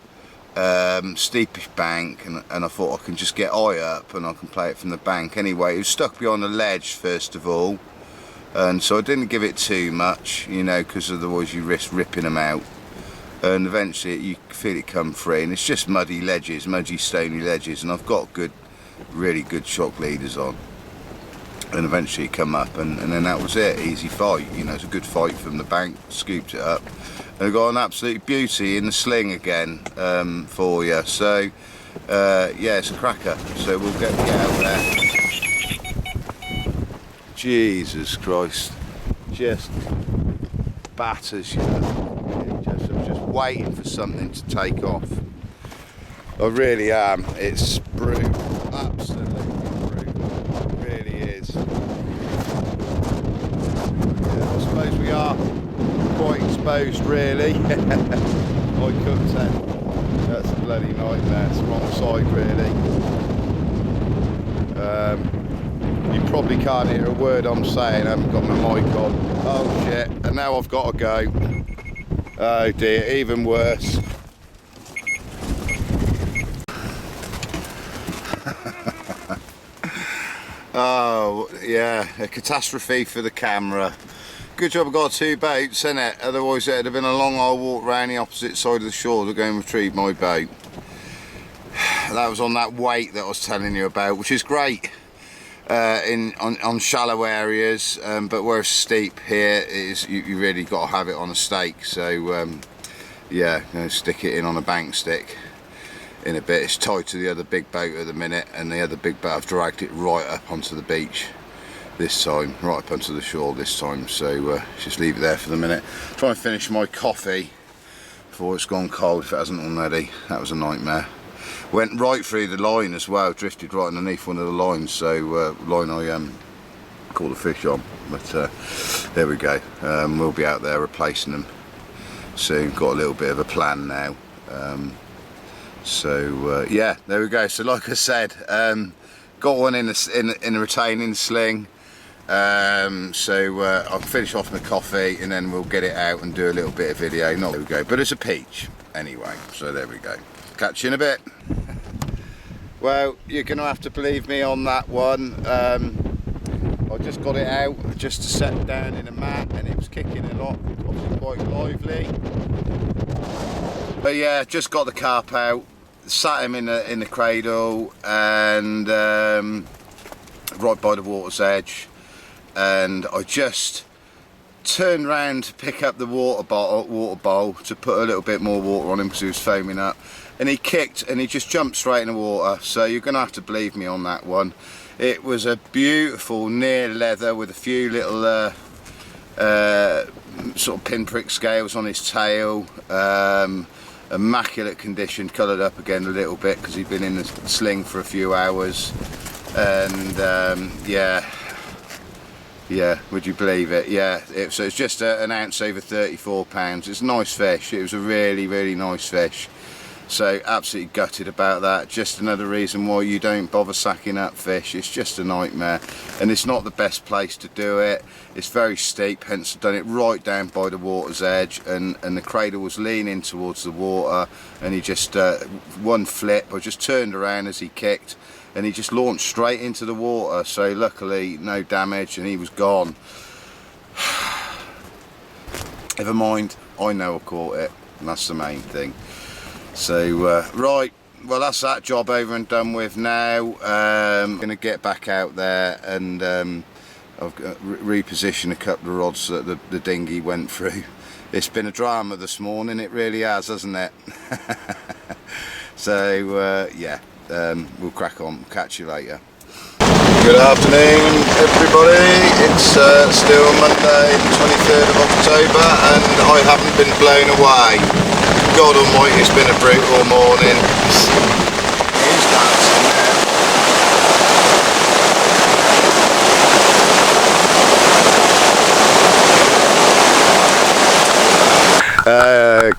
steepish bank, and I thought I can just get eye up and I can play it from the bank. Anyway, it was stuck behind a ledge first of all, and so I didn't give it too much, you know, because otherwise you risk ripping them out. And eventually you feel it come free, and it's just muddy ledges, muddy stony ledges, and I've got good, really good shock leaders on, and eventually it come up, and then that was it. Easy fight, you know, it's a good fight from the bank. Scooped it up, and I got an absolute beauty in the sling again for you. So yeah, it's a cracker. So we'll get out there. Jesus Christ, just batters you. Waiting for something to take off. I really am. It's brutal, absolutely brutal. It really is. Yeah, I suppose we are quite exposed, really. I couldn't say. That's a bloody nightmare. It's the wrong side, really. You probably can't hear a word I'm saying. I haven't got my mic on. Oh shit! And now I've got to go. Oh dear, even worse. Oh yeah, a catastrophe for the camera. Good job I got 2 boats, innit? Otherwise it'd have been a long old walk round the opposite side of the shore to go and retrieve my boat. That was on that weight that I was telling you about, which is great on shallow areas, but where it's steep here, you really got to have it on a stake. So yeah, I'm going to stick it in on a bank stick in a bit. It's tied to the other big boat at the minute, and the other big boat, I've dragged it right up onto the beach this time, right up onto the shore this time. So just leave it there for the minute. Try and finish my coffee before it's gone cold if it hasn't already. That was a nightmare. Went right through the line as well, drifted right underneath one of the lines, so line I caught the fish on. But there we go, we'll be out there replacing them soon. Got a little bit of a plan now. So yeah, there we go. So like I said, got one in a retaining sling. So I'll finish off my coffee and then we'll get it out and do a little bit of video. There we go, but it's a peach anyway, so there we go. Catch you in a bit. Well, you're going to have to believe me on that one. I just got it out just to set down in a mat, and it was kicking a lot, obviously quite lively. But yeah, just got the carp out, sat him in the cradle, and right by the water's edge, and I just turned round to pick up the water bowl to put a little bit more water on him because he was foaming up, and he kicked and he just jumped straight in the water. So you're gonna have to believe me on that one. It was a beautiful near leather with a few little sort of pinprick scales on his tail, immaculate condition, coloured up again a little bit because he'd been in the sling for a few hours, and yeah, would you believe it? Yeah, so it's just an ounce over 34 pounds. It's a nice fish. It was a really, really nice fish. So absolutely gutted about that. Just another reason why you don't bother sacking up fish. It's just a nightmare, and it's not the best place to do it. It's very steep, hence I've done it right down by the water's edge, and the cradle was leaning towards the water, and he just one flip, I just turned around as he kicked, and he just launched straight into the water. So luckily no damage, and he was gone. Never mind, I know I caught it, and that's the main thing. So right, well that's that job over and done with now. I'm going to get back out there and I've repositioned a couple of rods that the dinghy went through. It's been a drama this morning, it really has, hasn't it? So yeah, we'll crack on, catch you later. Good afternoon everybody, it's still Monday the 23rd of October and I haven't been blown away. God almighty, it's been a brutal morning. He's dancing now.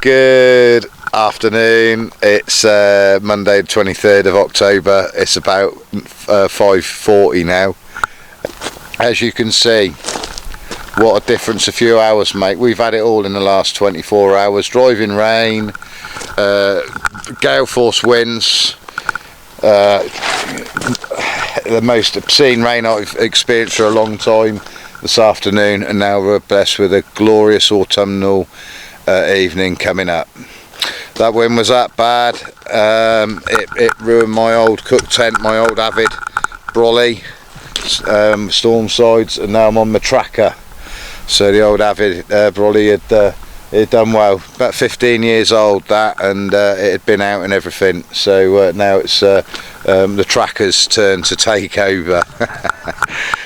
Good afternoon, it's Monday the 23rd of October, it's about 5:40 now. As you can see, what a difference a few hours make. We've had it all in the last 24 hours, driving rain, gale force winds, the most obscene rain I've experienced for a long time this afternoon, and now we're blessed with a glorious autumnal evening coming up. That wind was that bad, it ruined my old cook tent, my old Avid brolly, storm sides, and now I'm on my tracker. So the old Avid brolly had done well, about 15 years old that, and it had been out and everything, so now it's the tracker's turn to take over.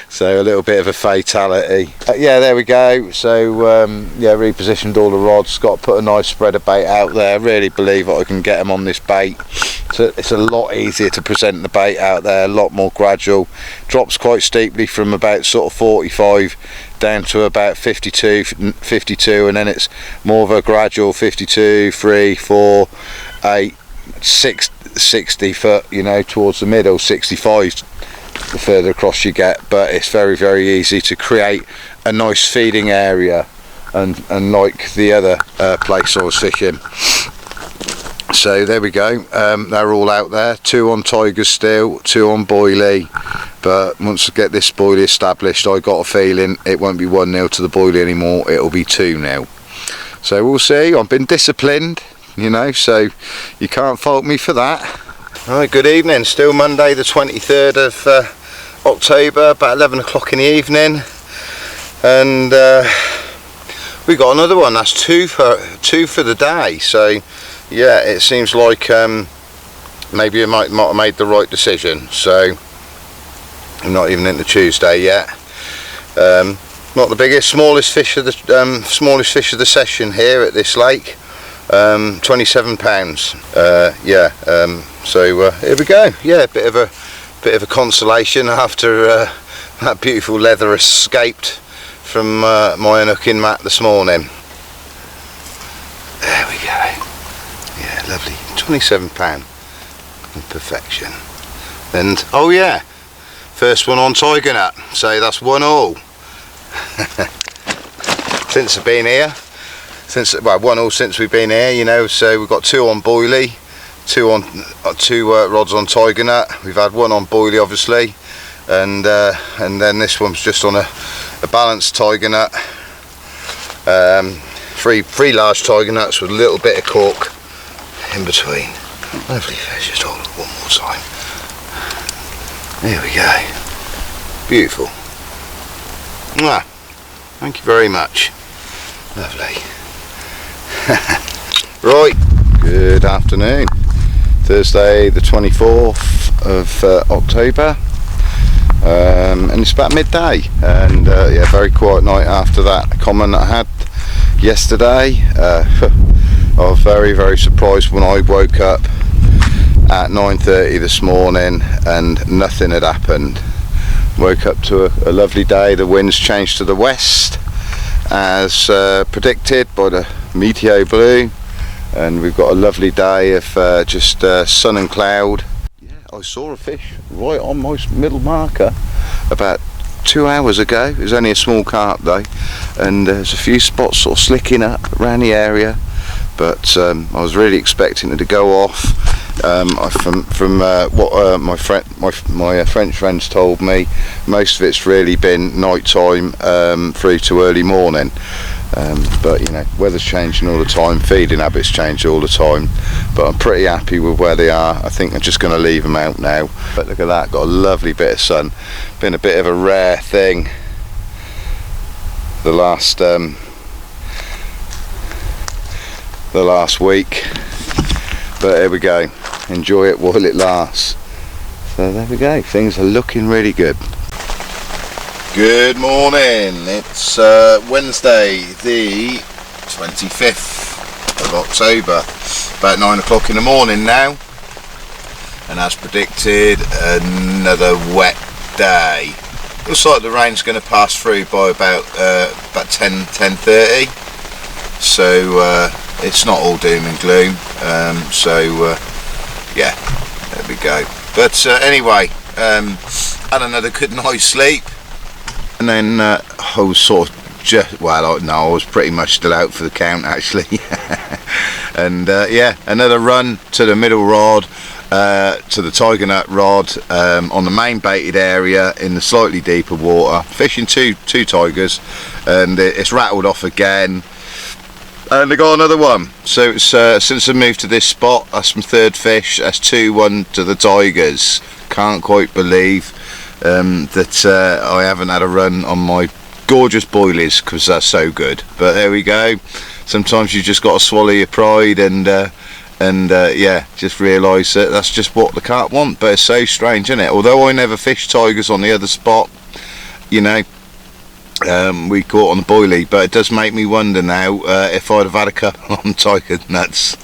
So a little bit of a fatality. Yeah, there we go. So yeah, repositioned all the rods, got to put a nice spread of bait out there. Really believe that I can get them on this bait. So it's a lot easier to present the bait out there, a lot more gradual. Drops quite steeply from about sort of 45 down to about 52, and then it's more of a gradual 52, 3, 4, 8, 6, 60 foot, you know, towards the middle, 65 the further across you get, but it's very, very easy to create a nice feeding area, and like the other place I was fishing. So there we go, they're all out there, 2 on Tiger still, 2 on Boilie, but once I get this Boilie established, I got a feeling it won't be 1-0 to the Boilie anymore, it'll be 2-0. So we'll see. I've been disciplined, you know, so you can't fault me for that. Right, good evening, still Monday the 23rd of October, about 11 o'clock in the evening, and we got another one. That's two for the day, so yeah, it seems like maybe I might have made the right decision. So I'm not even into Tuesday yet. Not the biggest, smallest fish of the session here at this lake. 27 pounds. Yeah, so here we go. Yeah, bit of a consolation after that beautiful leather escaped from my unhooking mat this morning. There we go. Yeah, lovely. 27 pound. Perfection. And oh yeah, first one on Tiger Nut. So that's 1-all. Since I've been here. Well, 1-all since we've been here, you know. So we've got 2 on Boilie, 2 rods on Tiger Nut. We've had 1 on Boilie, obviously, and then this one's just on a balanced Tiger Nut. 3 large Tiger Nuts with a little bit of cork in between. Lovely fish. Just hold it one more time. There we go. Beautiful. Mwah. Thank you very much. Lovely. Right, good afternoon, Thursday the 24th of October, and it's about midday, and yeah, very quiet night after that comment that I had yesterday. I was very, very surprised when I woke up at 9:30 this morning and nothing had happened. Woke up to a lovely day. The winds changed to the west as predicted by the Meteo Blue, and we've got a lovely day of just sun and cloud. Yeah, I saw a fish right on my middle marker about 2 hours ago. It was only a small carp though, and there's a few spots sort of slicking up around the area, but I was really expecting it to go off. From what my French friends told me, most of it's really been night time through to early morning. But you know, weather's changing all the time, feeding habits change all the time, but I'm pretty happy with where they are. I think I'm just going to leave them out now. But look at that, got a lovely bit of sun. Been a bit of a rare thing the last week, but here we go, enjoy it while it lasts. So there we go, things are looking really good. Good morning, it's Wednesday the 25th of October, about 9 o'clock in the morning now, and as predicted, another wet day. Looks like the rain's going to pass through by about 10:30, so it's not all doom and gloom. Yeah, there we go. But anyway, had another good night's sleep. And then I was sort of I was pretty much still out for the count actually. And yeah, another run to the middle rod, to the tiger nut rod, on the main baited area in the slightly deeper water, fishing two tigers, and it's rattled off again. And I got another one. So it's since I moved to this spot, that's my third fish. That's 2-1 to the tigers. Can't quite believe that I haven't had a run on my gorgeous boilies, because they're so good. But there we go. Sometimes you just got to swallow your pride and yeah, just realise that that's just what the carp want. But it's so strange, isn't it? Although I never fished tigers on the other spot, you know, we caught on the boilie, but it does make me wonder now, if I'd have had a couple on tiger nuts,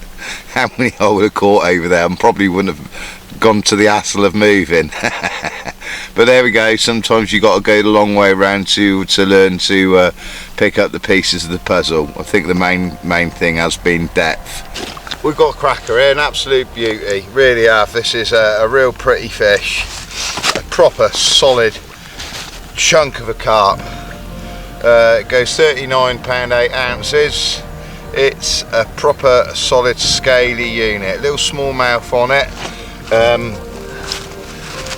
how many I would have caught over there, and probably wouldn't have gone to the hassle of moving. But there we go, sometimes you got to go the long way around to learn to pick up the pieces of the puzzle. I think the main thing has been depth. We've got a cracker here, an absolute beauty, really have. This is a real pretty fish, a proper solid chunk of a carp. It goes 39 pound 8 ounces. It's a proper solid scaly unit, little small mouth on it.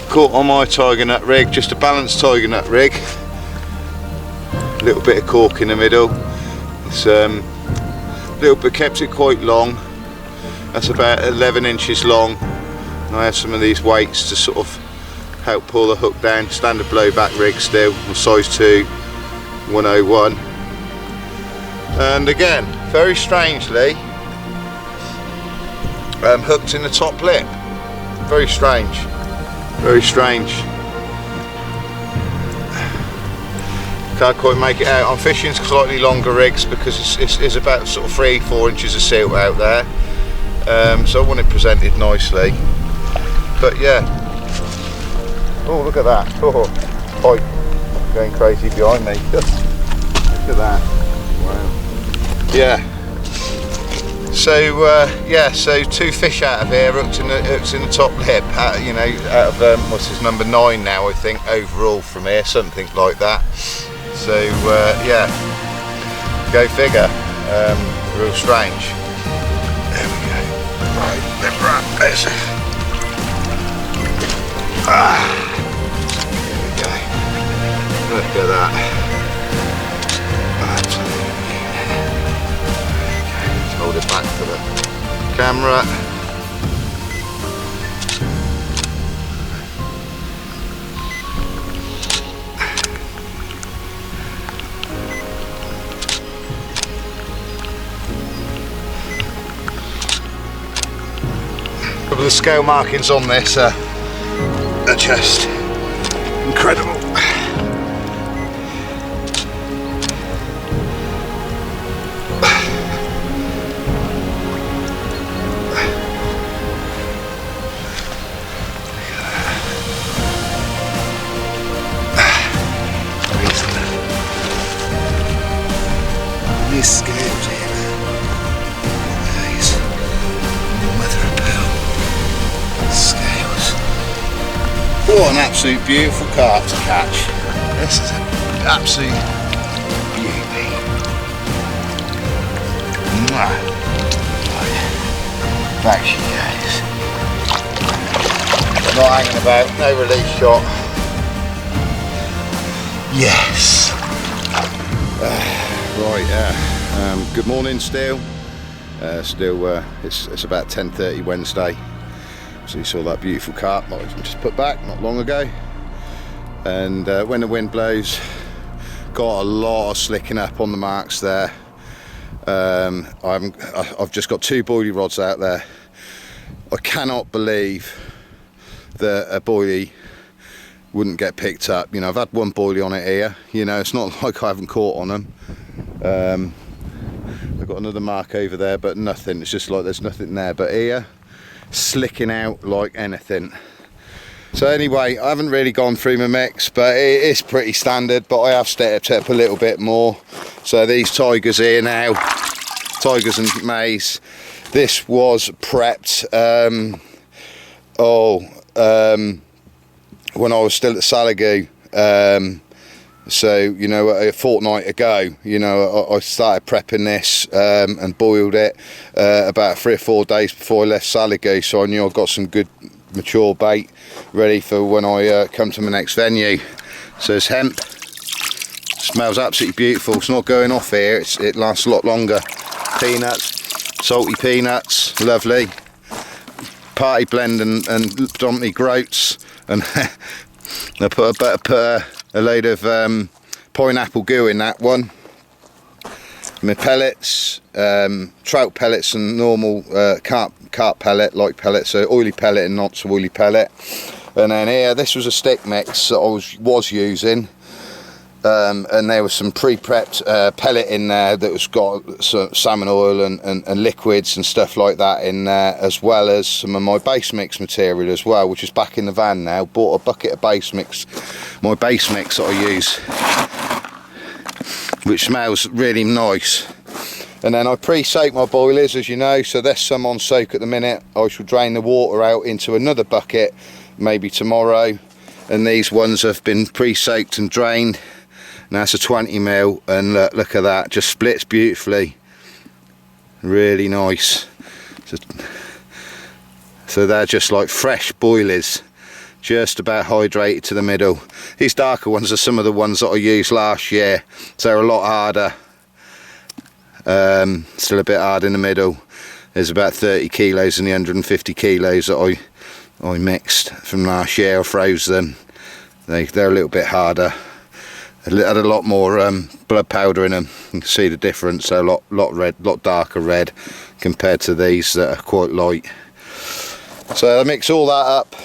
Caught on my tiger nut rig, just a balanced tiger nut rig, a little bit of cork in the middle. It's little bit, kept it quite long. That's about 11 inches long, and I have some of these weights to sort of help pull the hook down. Standard blowback rig still, size 2, 101. And again, very strangely, hooked in the top lip. Very strange, very strange. Can't quite make it out. I'm fishing slightly longer rigs because it's about sort of 3-4 inches of silt out there, so I want it presented nicely. But yeah, oh look at that, oh, pipe going crazy behind me. Look at that, wow. Yeah. So yeah, so 2 fish out of here, hooked in the top lip, you know, out of what's his number 9 now, I think, overall from here, something like that. So yeah, go figure, real strange. There we go. Right, let's wrap this. There we go. Look at that. Hold it back for the camera. A couple of the scale markings on this are just incredible. Scales here. Nice. Mother of pearl scales. What an absolute beautiful carp to catch. This is an absolute beauty. Right. Back she goes. Not hanging about, no release shot. Yes. Right, good morning still. It's about 10:30 Wednesday. So you saw that beautiful carp I just put back not long ago. And when the wind blows, got a lot of slicking up on the marks there. I've just got 2 boilie rods out there. I cannot believe that a boilie wouldn't get picked up. You know, I've had 1 boilie on it here. You know, it's not like I haven't caught on them. I've got another mark over there, but nothing. It's just like there's nothing there. But here, slicking out like anything. So anyway, I haven't really gone through my mix, but it is pretty standard. But I have stepped up a little bit more. So these tigers here now, tigers and maize. This was prepped. When I was still at Salagou, so you know, a fortnight ago, you know, I started prepping this and boiled it about 3 or 4 days before I left Salagou, so I knew I got some good mature bait ready for when I come to my next venue. So it's hemp, smells absolutely beautiful. It's not going off here, it lasts a lot longer. Peanuts, salty peanuts, lovely. Party blend and predominantly groats. And I put a load of pineapple goo in that one. My pellets, trout pellets and normal carp pellet, like pellets, so oily pellet and not so oily pellet. And then here, this was a stick mix that I was using. And there was some pre-prepped pellet in there that was got some salmon oil and liquids and stuff like that in there, as well as some of my base mix material as well, which is back in the van now. Bought a bucket of base mix, my base mix that I use, which smells really nice. And then I pre-soak my boilers, as you know, so there's some on soak at the minute. I shall drain the water out into another bucket maybe tomorrow, and these ones have been pre-soaked and drained. Now it's a 20 ml, and look at that, just splits beautifully, really nice. So they're just like fresh boilies, just about hydrated to the middle. These darker ones are some of the ones that I used last year, so they're a lot harder, still a bit hard in the middle. There's about 30 kilos and the 150 kilos that I mixed from last year. I froze them, they're a little bit harder. Had a lot more blood powder in them. You can see the difference. So a lot darker red compared to these that are quite light. So I mix all that up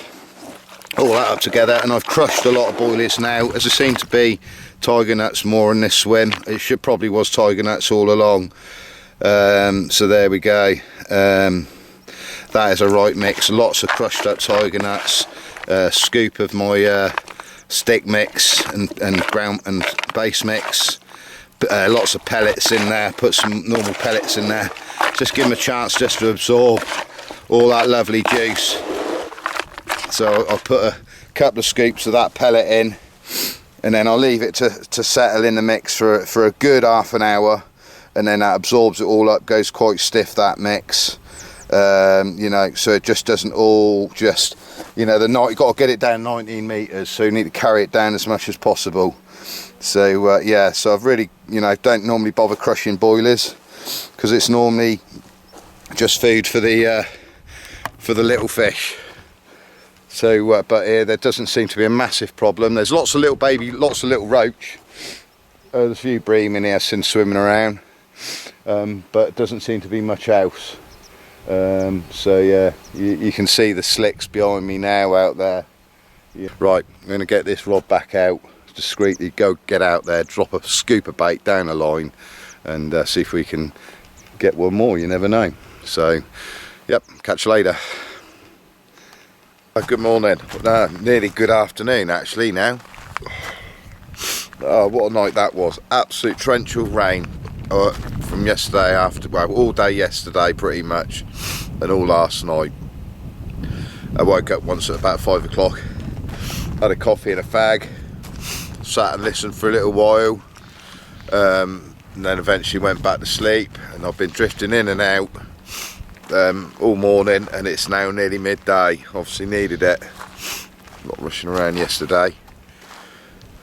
together, and I've crushed a lot of boilies now. As there seem to be tiger nuts more in this swim, it probably was tiger nuts all along. So there we go. That is a right mix. Lots of crushed up tiger nuts. Scoop of my stick mix and ground and base mix, lots of pellets in there, put some normal pellets in there, just give them a chance just to absorb all that lovely juice. So I'll put a couple of scoops of that pellet in, and then I'll leave it to settle in the mix for a good half an hour, and then that absorbs it all up, goes quite stiff, that mix. You know, so it just doesn't all just, you know, you've got to get it down 19 metres, so you need to carry it down as much as possible. So yeah, so I've really, you know, don't normally bother crushing boilers because it's normally just food for the little fish. So but here there doesn't seem to be a massive problem. There's lots of little roach. There's a few bream in here since swimming around, but it doesn't seem to be much else. So yeah, you can see the slicks behind me now out there. Yeah. Right, I'm going to get this rod back out, discreetly get out there, drop a scoop of bait down a line, and see if we can get one more. You never know. So yep, catch you later. Good morning, nearly good afternoon actually now. Oh, what a night that was. Absolute torrential rain from yesterday all day yesterday pretty much, and all last night. I woke up once at about 5 o'clock, had a coffee and a fag, sat and listened for a little while, and then eventually went back to sleep, and I've been drifting in and out all morning, and it's now nearly midday. Obviously needed it, not rushing around yesterday.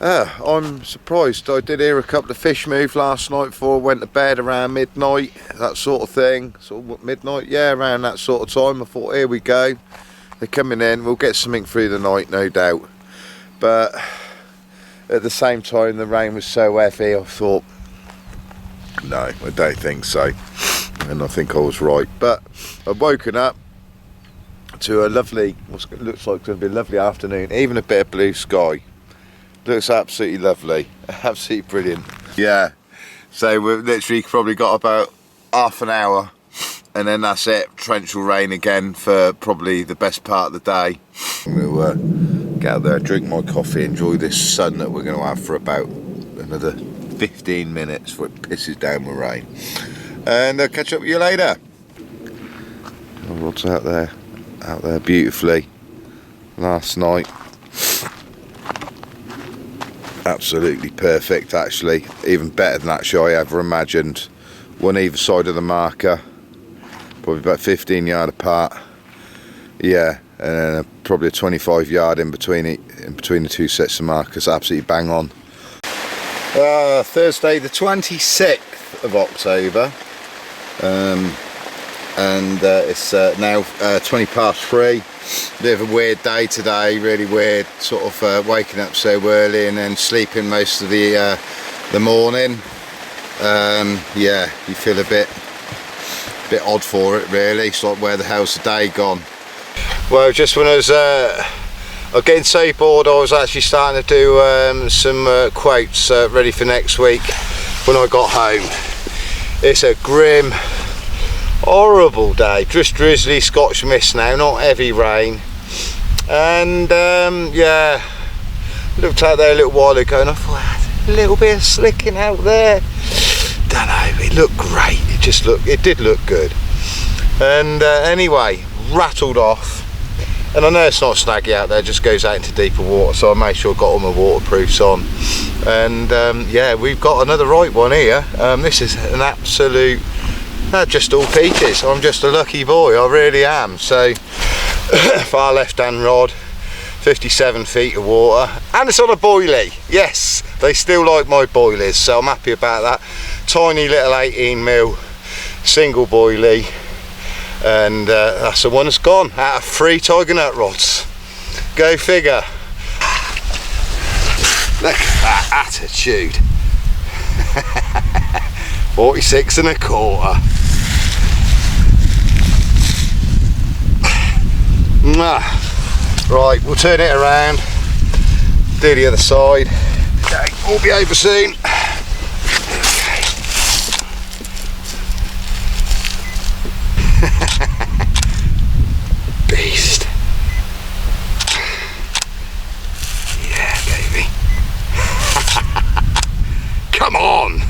I'm surprised. I did hear a couple of fish move last night before I went to bed around midnight, that sort of thing. Sort of midnight, yeah, around that sort of time. I thought, here we go. They're coming in. We'll get something through the night, no doubt. But at the same time, the rain was so heavy, I thought, no, I don't think so. And I think I was right. But I've woken up to a lovely, what looks like it's going to be a lovely afternoon. Even a bit of blue sky. Looks absolutely lovely, absolutely brilliant. Yeah, so we've literally probably got about half an hour and then that's it, torrential rain again for probably the best part of the day. I'm going to get out there, drink my coffee, enjoy this sun that we're going to have for about another 15 minutes before it pisses down with rain. And I'll catch up with you later. The rod's out there beautifully last night. Absolutely perfect, actually, even better than actually I ever imagined. One either side of the marker, probably about 15 yard apart, yeah, and then probably a 25 yard in between the two sets of markers. Absolutely bang on. Thursday the 26th of October, and it's now 20 past 3. Bit of a weird day today, really weird, sort of waking up so early and then sleeping most of the morning. Yeah, you feel a bit odd for it really. It's like, where the hell's the day gone? Well, just when I was getting so bored, I was actually starting to do some quotes ready for next week when I got home. It's a grim, horrible day, just drizzly Scotch mist now, not heavy rain. And yeah, looked out there a little while ago and I thought, a little bit of slicking out there. Don't know, it looked great, it did look good. And anyway, rattled off. And I know it's not snaggy out there, it just goes out into deeper water, so I made sure I got all my waterproofs on. And yeah, we've got another right one here. This is an absolute, just all peaches. I'm just a lucky boy, I really am. So far left hand rod, 57 feet of water, and it's on a boilie. Yes, they still like my boilies, so I'm happy about that. Tiny little 18mm single boilie, and that's the one that's gone out of 3 tiger nut rods. Go figure. Look at that attitude. 46 1/4. Right, we'll turn it around, do the other side. Okay, we'll be over soon. Beast. Yeah, baby. Come on.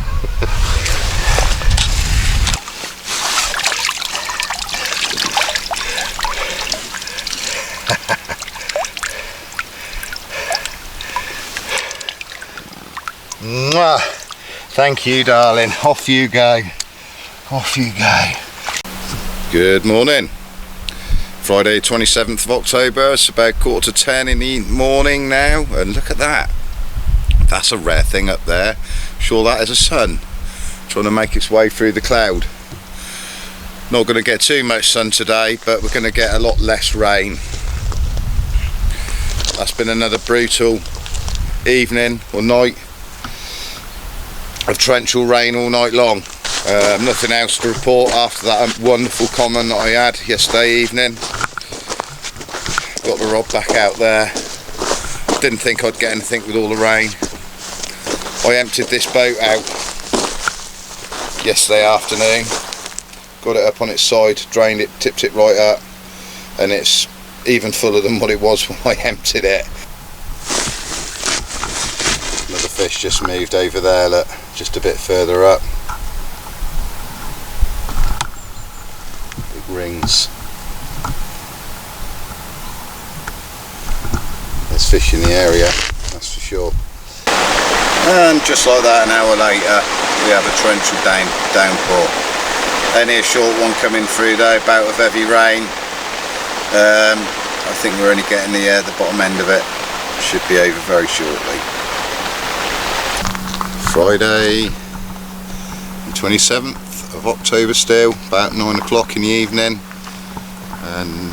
Mwah. Thank you, darling. Off you go. Off you go. Good morning. Friday 27th of October. It's about 9:45 in the morning now, and look at that. That's a rare thing up there. Sure, that is a sun trying to make its way through the cloud. Not going to get too much sun today, but we're going to get a lot less rain. That's been another brutal evening or night of torrential rain all night long. Nothing else to report after that wonderful common that I had yesterday evening. Got the rod back out there. Didn't think I'd get anything with all the rain. I emptied this boat out yesterday afternoon, got it up on its side, drained it, tipped it right up, and it's even fuller than what it was when I emptied it. Another fish just moved over there, look, just a bit further up. Big rings. There's fish in the area, that's for sure. And just like that, an hour later, we have a torrential downpour. Only a short one coming through though, bout of heavy rain. I think we're only getting the bottom end of it. Should be over very shortly. Friday the 27th of October still, about 9 o'clock in the evening, and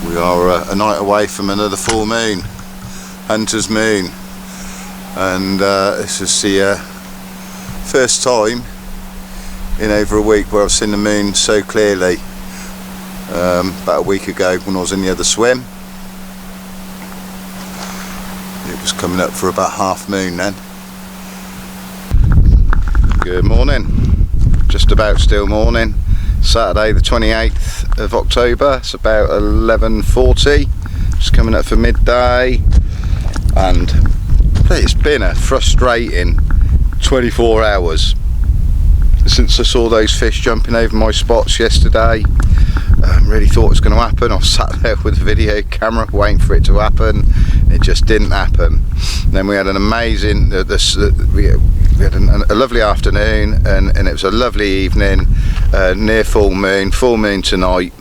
we are a night away from another full moon, Hunter's moon, and this is the first time in over a week where I've seen the moon so clearly. About a week ago when I was in the other swim, it was coming up for about half moon then. Good morning, just about still morning, Saturday the 28th of October. It's about 11:40, just coming up for midday, and it's been a frustrating 24 hours since I saw those fish jumping over my spots yesterday. Really thought it was going to happen. I've sat there with a video camera waiting for it to happen. It just didn't happen. Then we had an amazing, we had a lovely afternoon, and it was a lovely evening, near full moon tonight,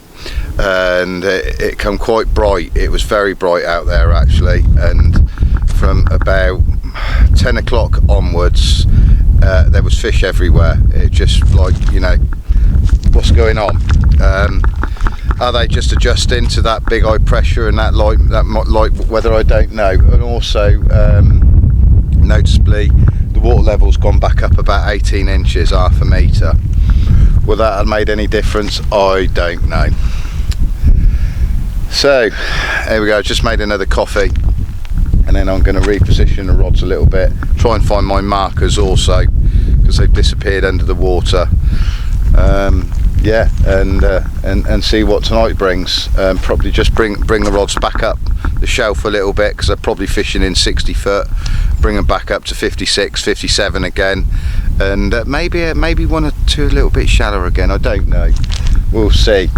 and it come quite bright. It was very bright out there actually, and from about 10 o'clock onwards there was fish everywhere. It just, like, you know, what's going on? Are they just adjusting to that big high pressure and that light weather? I don't know. And also noticeably the water level's gone back up about 18 inches, half a metre. Will that have made any difference? I don't know. So there we go, just made another coffee, and then I'm going to reposition the rods a little bit, try and find my markers also, because they've disappeared under the water. Yeah, and see what tonight brings. Probably just bring the rods back up the shelf a little bit, because they're probably fishing in 60 foot. Bring them back up to 56, 57 again, and maybe one or two a little bit shallower again. I don't know. We'll see.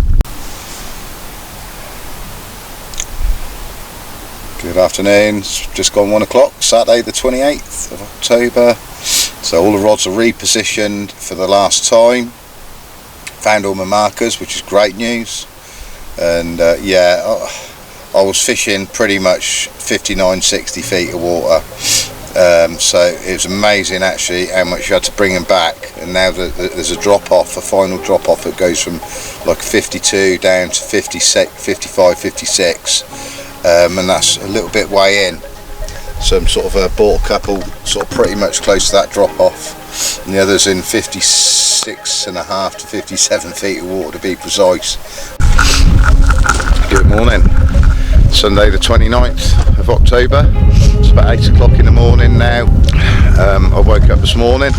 Good afternoon. It's just gone 1 o'clock. Saturday the 28th of October. So all the rods are repositioned for the last time. Found all my markers, which is great news, and yeah, I was fishing pretty much 59-60 feet of water, so it was amazing actually how much you had to bring them back. And now there's a drop off, a final drop off that goes from like 52 down to 56, 55, 56, and that's a little bit way in. Some sort of bought a couple sort of pretty much close to that drop off, and the others in 56.5 to 57 feet of water to be precise. Good morning, Sunday the 29th of October. It's about 8 o'clock in the morning now. I woke up this morning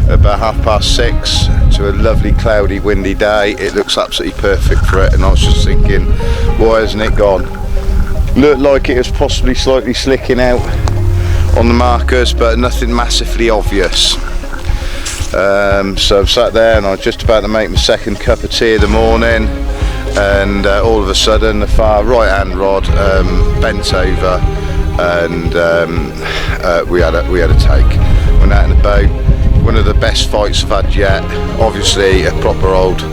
about 6:30 to a lovely cloudy windy day. It looks absolutely perfect for it, and I was just thinking, why hasn't it gone? Looked like it was possibly slightly slicking out on the markers, but nothing massively obvious. So I've sat there and I was just about to make my second cup of tea of the morning, and all of a sudden the far right hand rod bent over, and we had a take. Went out in the boat. One of the best fights I've had yet. Obviously a proper old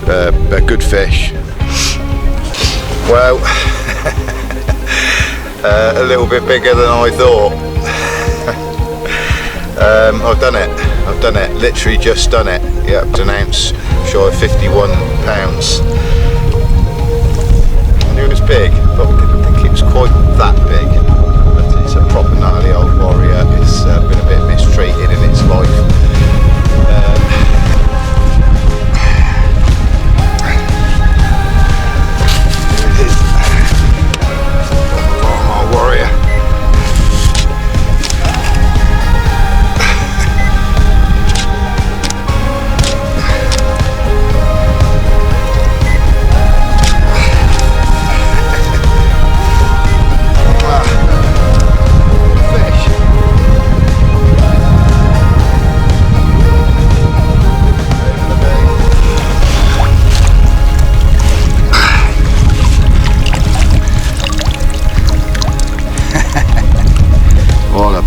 a good fish. Well, a little bit bigger than I thought. I've done it, literally just done it. Yeah, it's an ounce shy of 51 pounds. I knew it was big, but I didn't think it was quite that big. But it's a proper gnarly old warrior. It's been a bit mistreated in its life.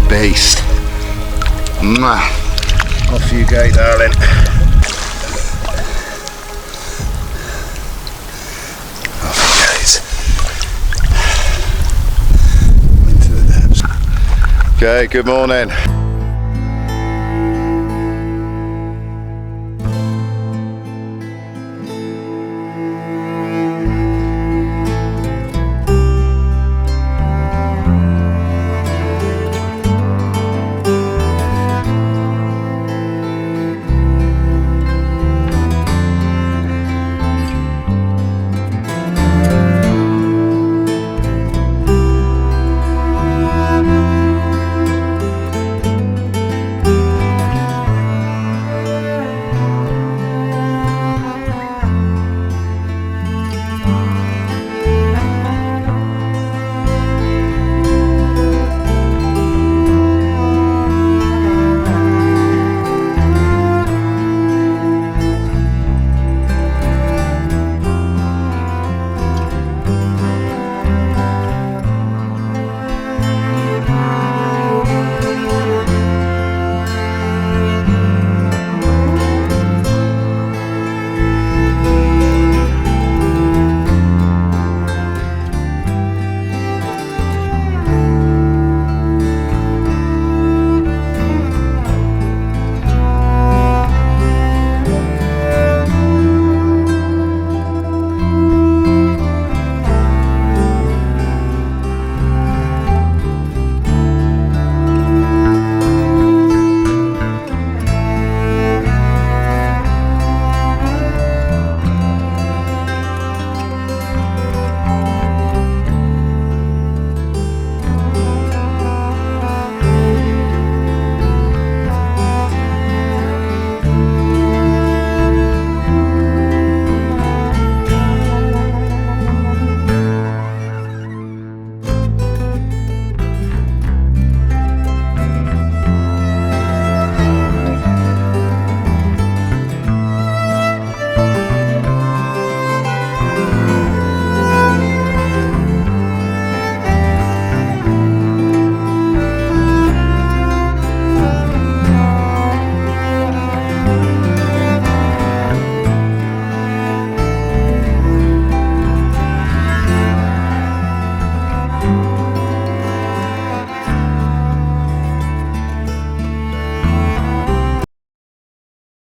Beast. Off you go, darling. Off he goes. Into the depths. Okay, good morning.